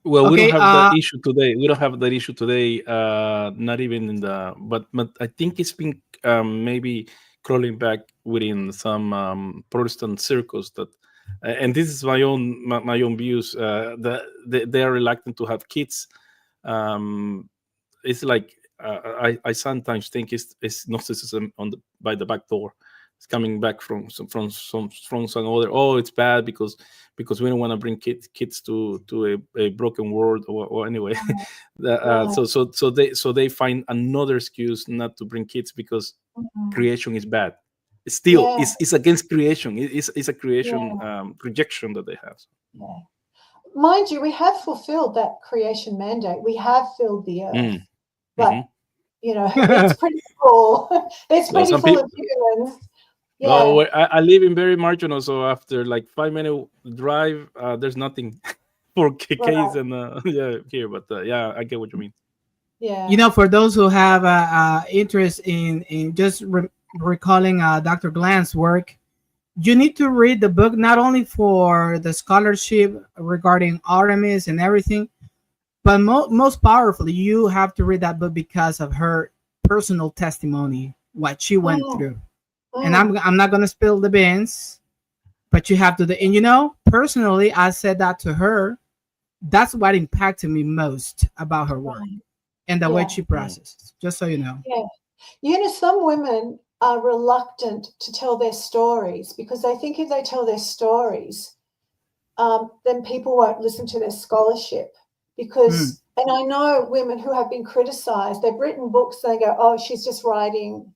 Well, we don't have that issue today. We don't have that issue today. Not even in but I think it's been maybe crawling back within some Protestant circles that, and this is my own views. That they are reluctant to have kids. It's like I sometimes think it's Gnosticism by the back door. It's coming back from some other. Oh, it's bad because we don't want to bring kids to a broken world or anyway. So they find another excuse not to bring kids because creation is bad. Still, it's against creation. It's a creation rejection that they have. Yeah. Mind you, we have fulfilled that creation mandate. We have filled the earth, but it's pretty full. It's pretty full of humans. Yeah. Well, I live in very marginal, so after like 5-minute drive, there's nothing for kids and here. But I get what you mean. Yeah. For those who have interest in just recalling Dr. Gland's work, you need to read the book not only for the scholarship regarding Artemis and everything, but most powerfully, you have to read that book because of her personal testimony, what she went through. And I'm not gonna spill the beans, but you have to. And personally, I said that to her. That's what impacted me most about her work and the way she processes. Just so you know. Yeah, some women are reluctant to tell their stories because they think if they tell their stories, then people won't listen to their scholarship. Because, and I know women who have been criticized. They've written books. They go, "Oh, she's just writing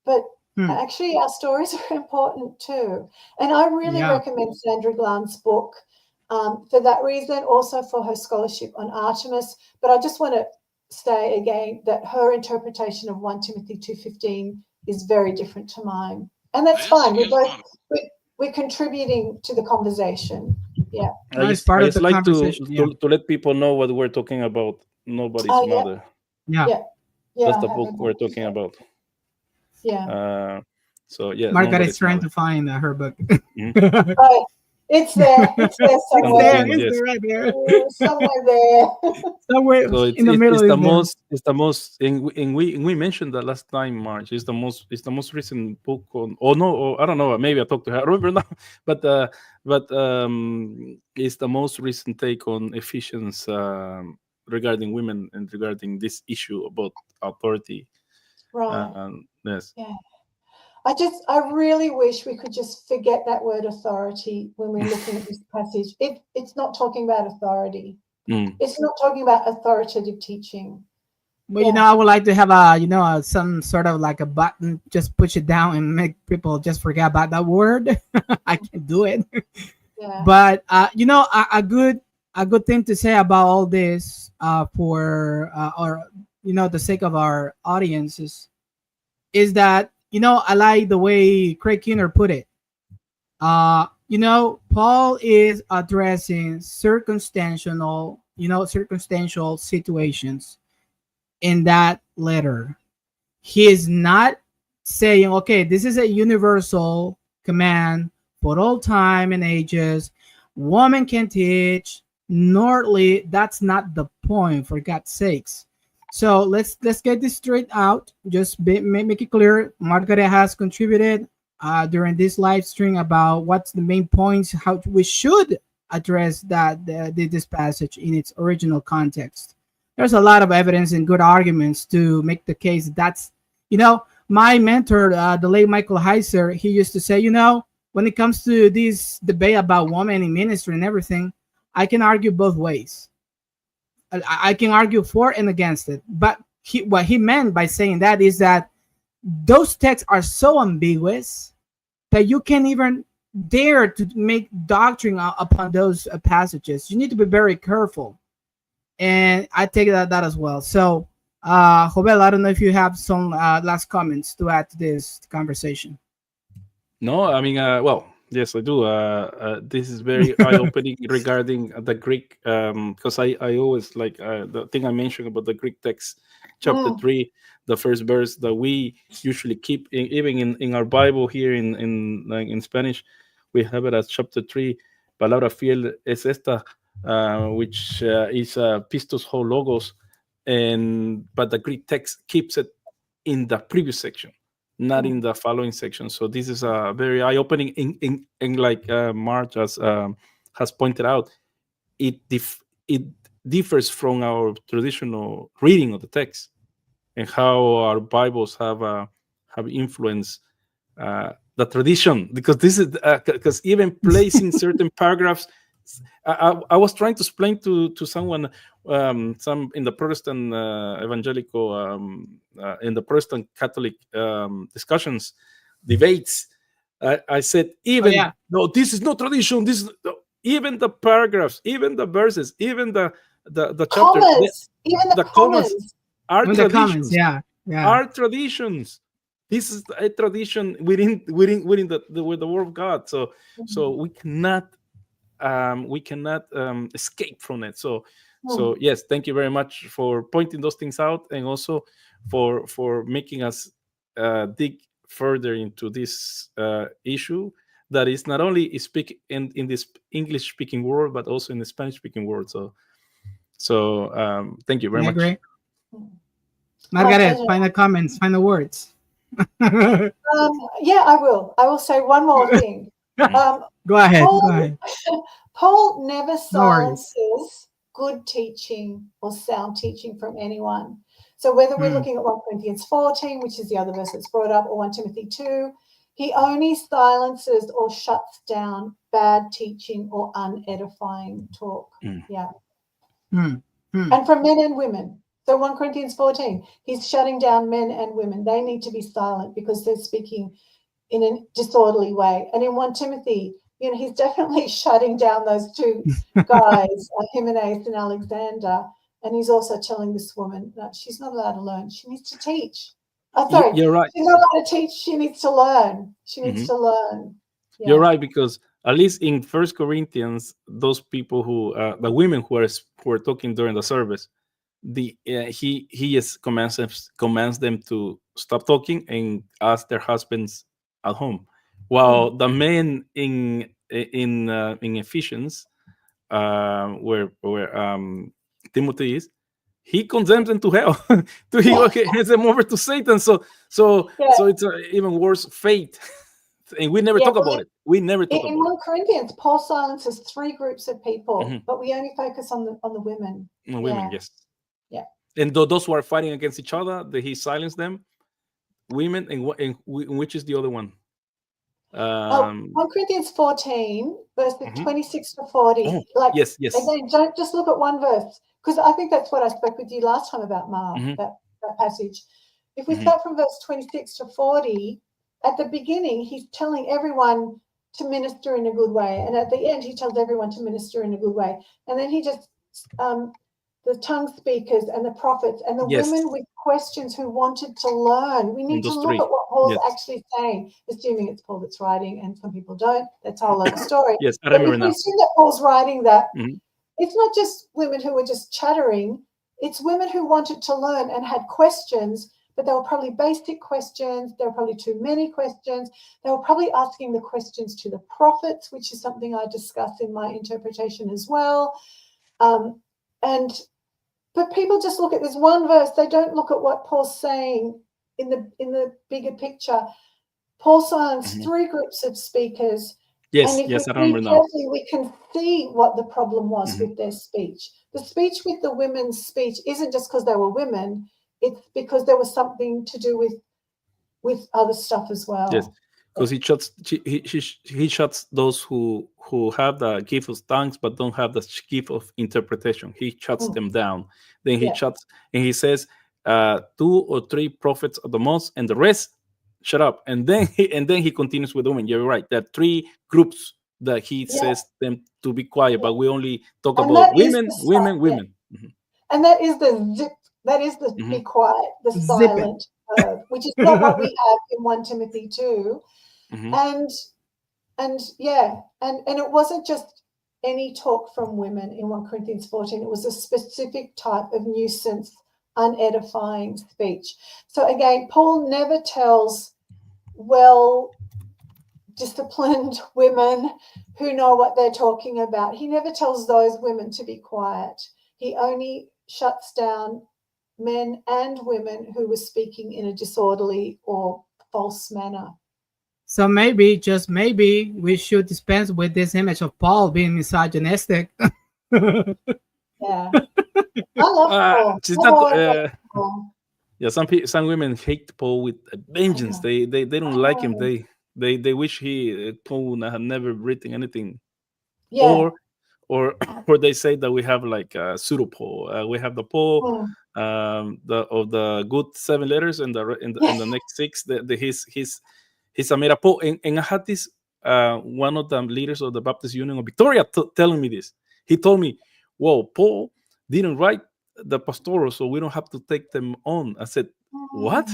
But actually, our stories are important too. And I really recommend Sandra Gland's book for that reason, also for her scholarship on Artemis. But I just want to say again that her interpretation of 1 Timothy 2:15 is very different to mine. And that's fine. We're contributing to the conversation. Yeah. I just like to let people know what we're talking about. Nobody's mother. Yeah. That's the book we're talking about. Yeah. So yeah, Margaret is trying to find her book. Right. It's there. It's there It's there. somewhere. Something, It's yes. there right there. Somewhere there. Somewhere So in the middle it's is the there. most, and we mentioned that last time, March. It's the most recent book on, or no, or I don't know, maybe I talked to her, I don't remember now. But it's the most recent take on Ephesians, regarding women and regarding this issue about authority. Right. Yes. Yeah. I really wish we could just forget that word authority when we're looking at this passage. It's not talking about authority. Mm. It's not talking about authoritative teaching. But Yeah. I would like to have some sort of like a button, just push it down and make people just forget about that word. I can do it. Yeah. But a good thing to say about all this, for or the sake of our audiences, is that I like the way Craig Keener put it. Paul is addressing circumstantial situations in that letter. He is not saying, okay, this is a universal command for all time and ages. Woman can teach. Nordly, that's not the point, for God's sakes. So let's get this straight out. Just make it clear. Margaret has contributed during this live stream about what's the main points, how we should address this passage in its original context. There's a lot of evidence and good arguments to make the case. That's, my mentor, the late Michael Heiser, he used to say, when it comes to this debate about women in ministry and everything, I can argue both ways. I can argue for and against it. But what he meant by saying that is that those texts are so ambiguous that you can't even dare to make doctrine upon those passages. You need to be very careful. And I take that as well. So, Jovel, I don't know if you have some last comments to add to this conversation. No, I mean, well, yes, I do. This is very eye-opening regarding the Greek, because I always like the thing I mentioned about the Greek text, chapter 3, the first verse that we usually keep, even in our Bible here in Spanish, we have it as chapter 3. Palabra fiel es esta, which is pistos ho logos, but the Greek text keeps it in the previous section, not in the following section. So this is a very eye-opening. In like Marge has pointed out, it differs from our traditional reading of the text and how our Bibles have influenced the tradition. Because this is because even placing certain paragraphs. I was trying to explain to someone, some in the Protestant evangelical, in the Protestant Catholic discussions, debates. I said, even no, this is not tradition. This is, even the paragraphs, even the verses, even the chapter, even the commas are Even the comments, traditions. yeah. Are traditions. This is a tradition within the word of God. So we cannot escape from it. So yes, thank you very much for pointing those things out, and also for making us dig further into this issue that is not only speak in this English speaking world, but also in the Spanish speaking world. So thank you very I much. agree. Margaret, final comments, final words. Yeah, I will say one more thing. Go ahead. Paul never No worries. silences good teaching or sound teaching from anyone. So whether we're looking at 1 Corinthians 14, which is the other verse that's brought up, or 1 Timothy 2, he only silences or shuts down bad teaching or unedifying talk. Yeah. And from men and women. So 1 Corinthians 14, he's shutting down men and women. They need to be silent because they're speaking in a disorderly way. And in 1 Timothy, he's definitely shutting down those two guys, Hymenaeus and Alexander. And he's also telling this woman that she's not allowed to learn. She needs to teach. Sorry, you're right. She's not allowed to teach. She needs to learn. She needs to learn. Yeah. You're right, because at least in First Corinthians, those people who the women who are talking during the service, he just commands them to stop talking and ask their husbands at home. while the men in Ephesians, where Timothy is, he condemns them to hell. He hands them over to Satan. Yeah. So it's an even worse fate. And we never talk about it. We never talk in about 1 Corinthians, Paul silences 3 groups of people, Mhm. but we only focus on the women. it. Women, yes. Yeah. And those who are fighting against each other, he silenced them. Women, and which is the other one? 1 Corinthians 14, verses Mhm. 26 to 40. Oh, Like, yes. again, don't just look at one verse, because I think that's what I spoke with you last time about, Mark, Mhm. that passage. If we Mhm. start from verse 26 to 40, at the beginning, he's telling everyone to minister in a good way. And at the end, he tells everyone to minister in a good way. And then he just, the tongue speakers and the prophets and the Yes. women with questions who wanted to learn. We need to those look three. at what Paul's Yes. actually saying, assuming it's Paul that's writing, and some people don't. That's a whole other story. Yes, I But remember if we now. assume that Paul's writing that, Mhm. it's not just women who were just chattering, it's women who wanted to learn and had questions, but they were probably basic questions. There were probably too many questions. They were probably asking the questions to the prophets, which is something I discuss in my interpretation as well. But people just look at this one verse. They don't look at what Paul's saying in the bigger picture. Paul silenced Mhm. 3 groups of speakers. Yes, And if yes, I we remember read now. carefully, we can see what the problem was Mhm. with their speech. The speech with the women's speech isn't just because they were women, it's because there was something to do with other stuff as well. Yes, because he shuts those who have the gift of tongues but don't have the gift of interpretation. He shuts them down. Then he Yeah. shuts, and he says, 2 or 3 prophets at the most, and the rest shut up. And then he continues with women. You're right. There are 3 groups that he says them to be quiet, but we only talk And about that is women, the women, women. Mhm. And that is the zip, that is the be Mhm. quiet, the Zip it. silent verb, which is not what we have in 1 Timothy 2. Mhm. And it wasn't just any talk from women in 1 Corinthians 14. It was a specific type of nuisance, unedifying speech. So again, Paul never tells well disciplined women who know what they're talking about. He never tells those women to be quiet. He only shuts down men and women who were speaking in a disorderly or false manner. So maybe, just maybe, we should dispense with this image of Paul being misogynistic. Yeah. I love Paul. She's I've not. always loved Paul. Yeah, some women hate Paul with a vengeance. They don't like him. They wish Paul would have never written anything. Yeah. Or or they say that we have like a pseudo Paul. We have the Paul of the good 7 letters, and the next 6 he's a made up Paul. And I had this one of the leaders of the Baptist Union of Victoria telling me this. He told me, "Whoa, Paul didn't write the pastoral, so we don't have to take them on." I said, "What?"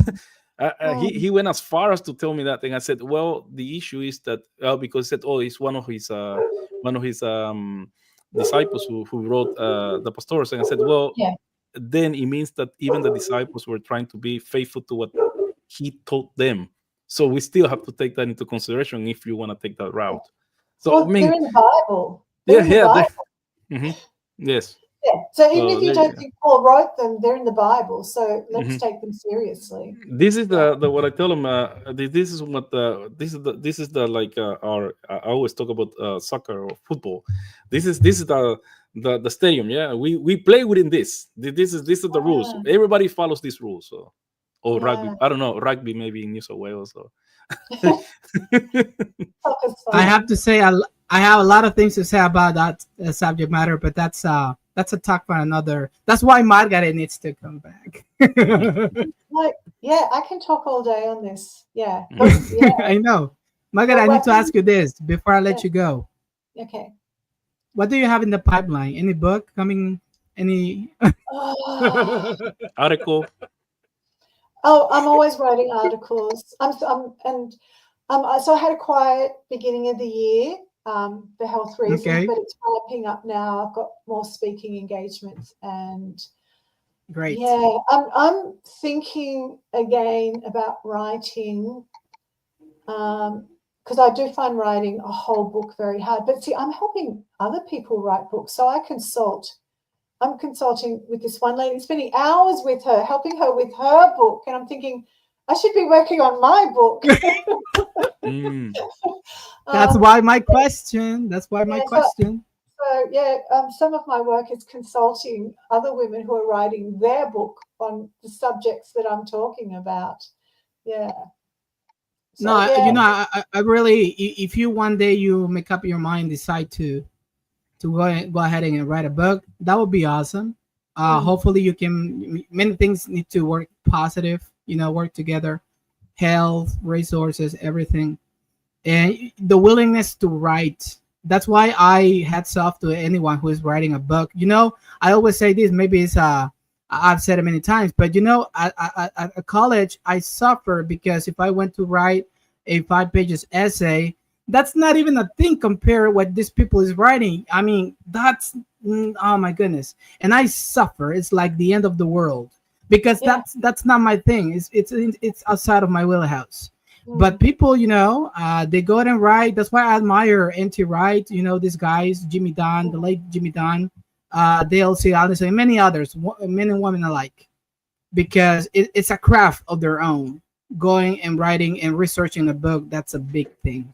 He went as far as to tell me that, and I said, "Well, the issue is that because he said, oh, it's one of his disciples who wrote the pastorals," and I said, "Well, then it means that even the disciples were trying to be faithful to what he taught them. So we still have to take that into consideration if you want to take that route." So Well, I mean, they're in the Bible. yeah, In the Bible. Yes. Yeah. So even So if you don't think Paul wrote them, they're in the Bible. So let's take them seriously. This is the what I tell them. This is what this is the like our I always talk about soccer or football. This is the stadium. Yeah, we play within this. This is the rules. Everybody follows these rules. So, or rugby. I don't know, rugby maybe in New South Wales. So. I have to say, I have a lot of things to say about that subject matter, but that's a talk for another. That's why Margaret needs to come back. I can talk all day on this. Yeah. I know. Margaret, I need to ask you this before I let you go. Okay. What do you have in the pipeline? Any book coming? Any article? Oh, I'm always writing articles. So I had a quiet beginning of the year for health reasons, but it's ramping up now. I've got more speaking engagements, and great. Yeah, I'm thinking again about writing because I do find writing a whole book very hard. But see, I'm helping other people write books, so I consult. I'm consulting with this one lady, spending hours with her, helping her with her book, and I'm thinking I should be working on my book. Mm. That's why my question. That's why my Yeah, question. so yeah, some of my work is consulting other women who are writing their book on the subjects that I'm talking about. Yeah. So No, yeah, I really, if you one day you make up your mind, decide to go ahead and write a book, that would be awesome. Hopefully you can. Many things need to work positive. Work together. Health, resources, everything, and the willingness to write. That's why I hats off to anyone who is writing a book. I always say this. Maybe it's I've said it many times, but at college I suffer because if I went to write a 5 pages essay, that's not even a thing compared what this people is writing. I mean, that's oh my goodness, and I suffer. It's like the end of the world because yeah. that's not my thing. It's outside of my wheelhouse. But Mm. people, they go out and write. That's why I admire NT Wright. These guys, Jimmy Dunn, the late Jimmy Dunn, DLC Allison, and many others, men and women alike, because it's a craft of their own. Going and writing and researching a book, that's a big thing.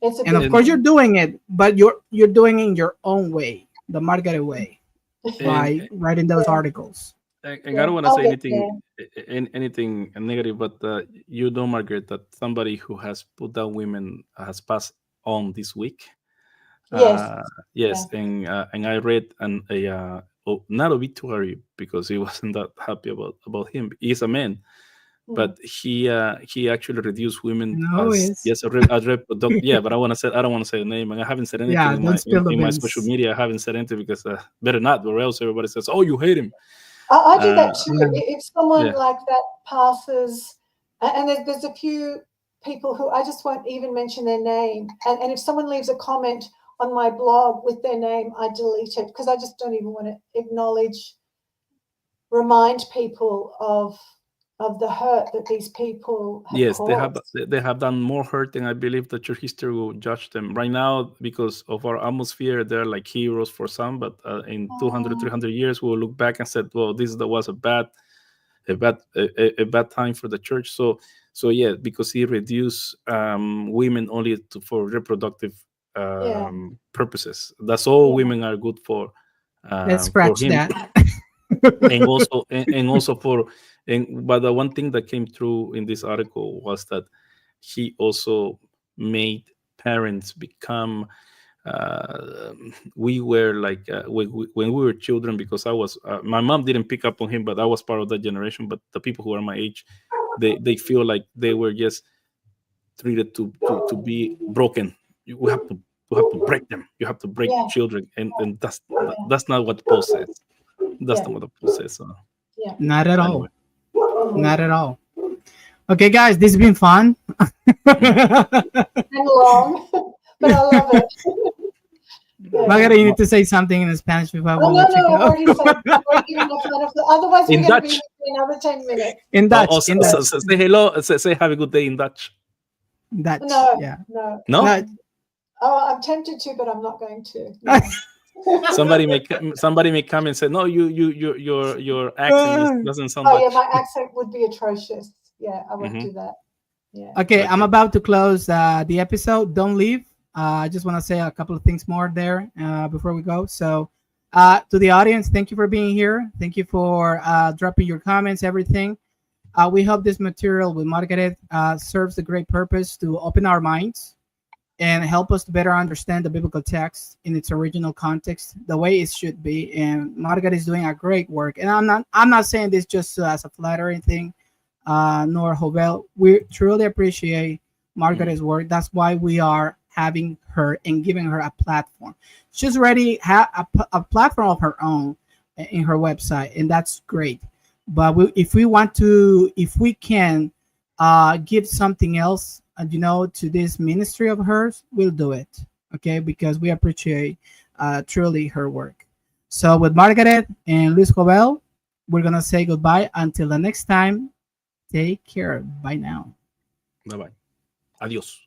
It's a And of big course, And you're doing it, but you're doing it in your own way, the Margaret way, and by writing those yeah, articles. and I yeah. don't want to I'll say get there. anything negative, but Margaret, that somebody who has put down women has passed on this week. Yes, Uh, yeah. yes, and I read not obituary because he wasn't that happy about him. He's a man, Mm. but he actually reduced women No, as it's yes as reproductive. Yeah, but I don't want to say the name, and I haven't said anything yeah. in Don't my spill the in my social beans. media. I haven't said anything because better not, or else everybody says, "Oh, you hate him." I do Uh, that too. Yeah. If someone yeah, like that passes, and there's a few people who I just won't even mention their name, and if someone leaves a comment on my blog with their name, I delete it because I just don't even want to remind people of the hurt that these people have yes, caused. they have done more hurt than I believe that your history will judge them right now because of our atmosphere. They're like heroes for some, but in 200, Oh, 300 years, we'll look back and said, "Well, was a bad time for the church." So yeah, because he reduced women only for reproductive yeah, purposes. That's all yeah, women are good Let's for scratch him, that. and also for and but the one thing that came through in this article was that he also made parents become we were like when we were children, because I was my mom didn't pick up on him, but I was part of that generation. But the people who are my age, they feel like they were just treated to be broken. You have to break them. You have to break yeah, children, and yeah, that's not what Paul says. That's yeah, not what Paul says. So yeah. Not at anyway. all. Not at all. Okay, guys, this has been fun. Mm. And long, but I love it. Yeah. Margaret, you need to say something in Spanish before I Oh will no, let you no, I've go. already said. I've already given enough enough. Otherwise, we're In going to be here Dutch. for another 10 minutes. In Dutch. In So Dutch. say hello. Say have a good day in Dutch. In Dutch. No, Yeah. no. No. No. Oh, I'm tempted to, but I'm not going to. No. Somebody may come and say, no, your accent doesn't sound Oh yeah, Dutch. my accent would be atrocious. Yeah, I won't Hmm. do that. Yeah. Okay, I'm Okay. about to close the episode. Don't leave. I just want to say a couple of things more there before we go. So, to the audience, thank you for being here. Thank you for dropping your comments, everything. We hope this material with Margaret serves a great purpose to open our minds and help us to better understand the biblical text in its original context, the way it should be. And Margaret is doing a great work. And I'm not saying this just as a flattering thing, nor Jovel. We truly appreciate Mm. Margaret's work. That's why we are having her and giving her a platform. She's already had a platform of her own in her website, and that's great. But if we can give something else, to this ministry of hers, we'll do it. Okay, because we appreciate truly her work. So with Margaret and Luis Jovel, we're gonna say goodbye until the next time. Take care. Bye now. Bye bye. Adios.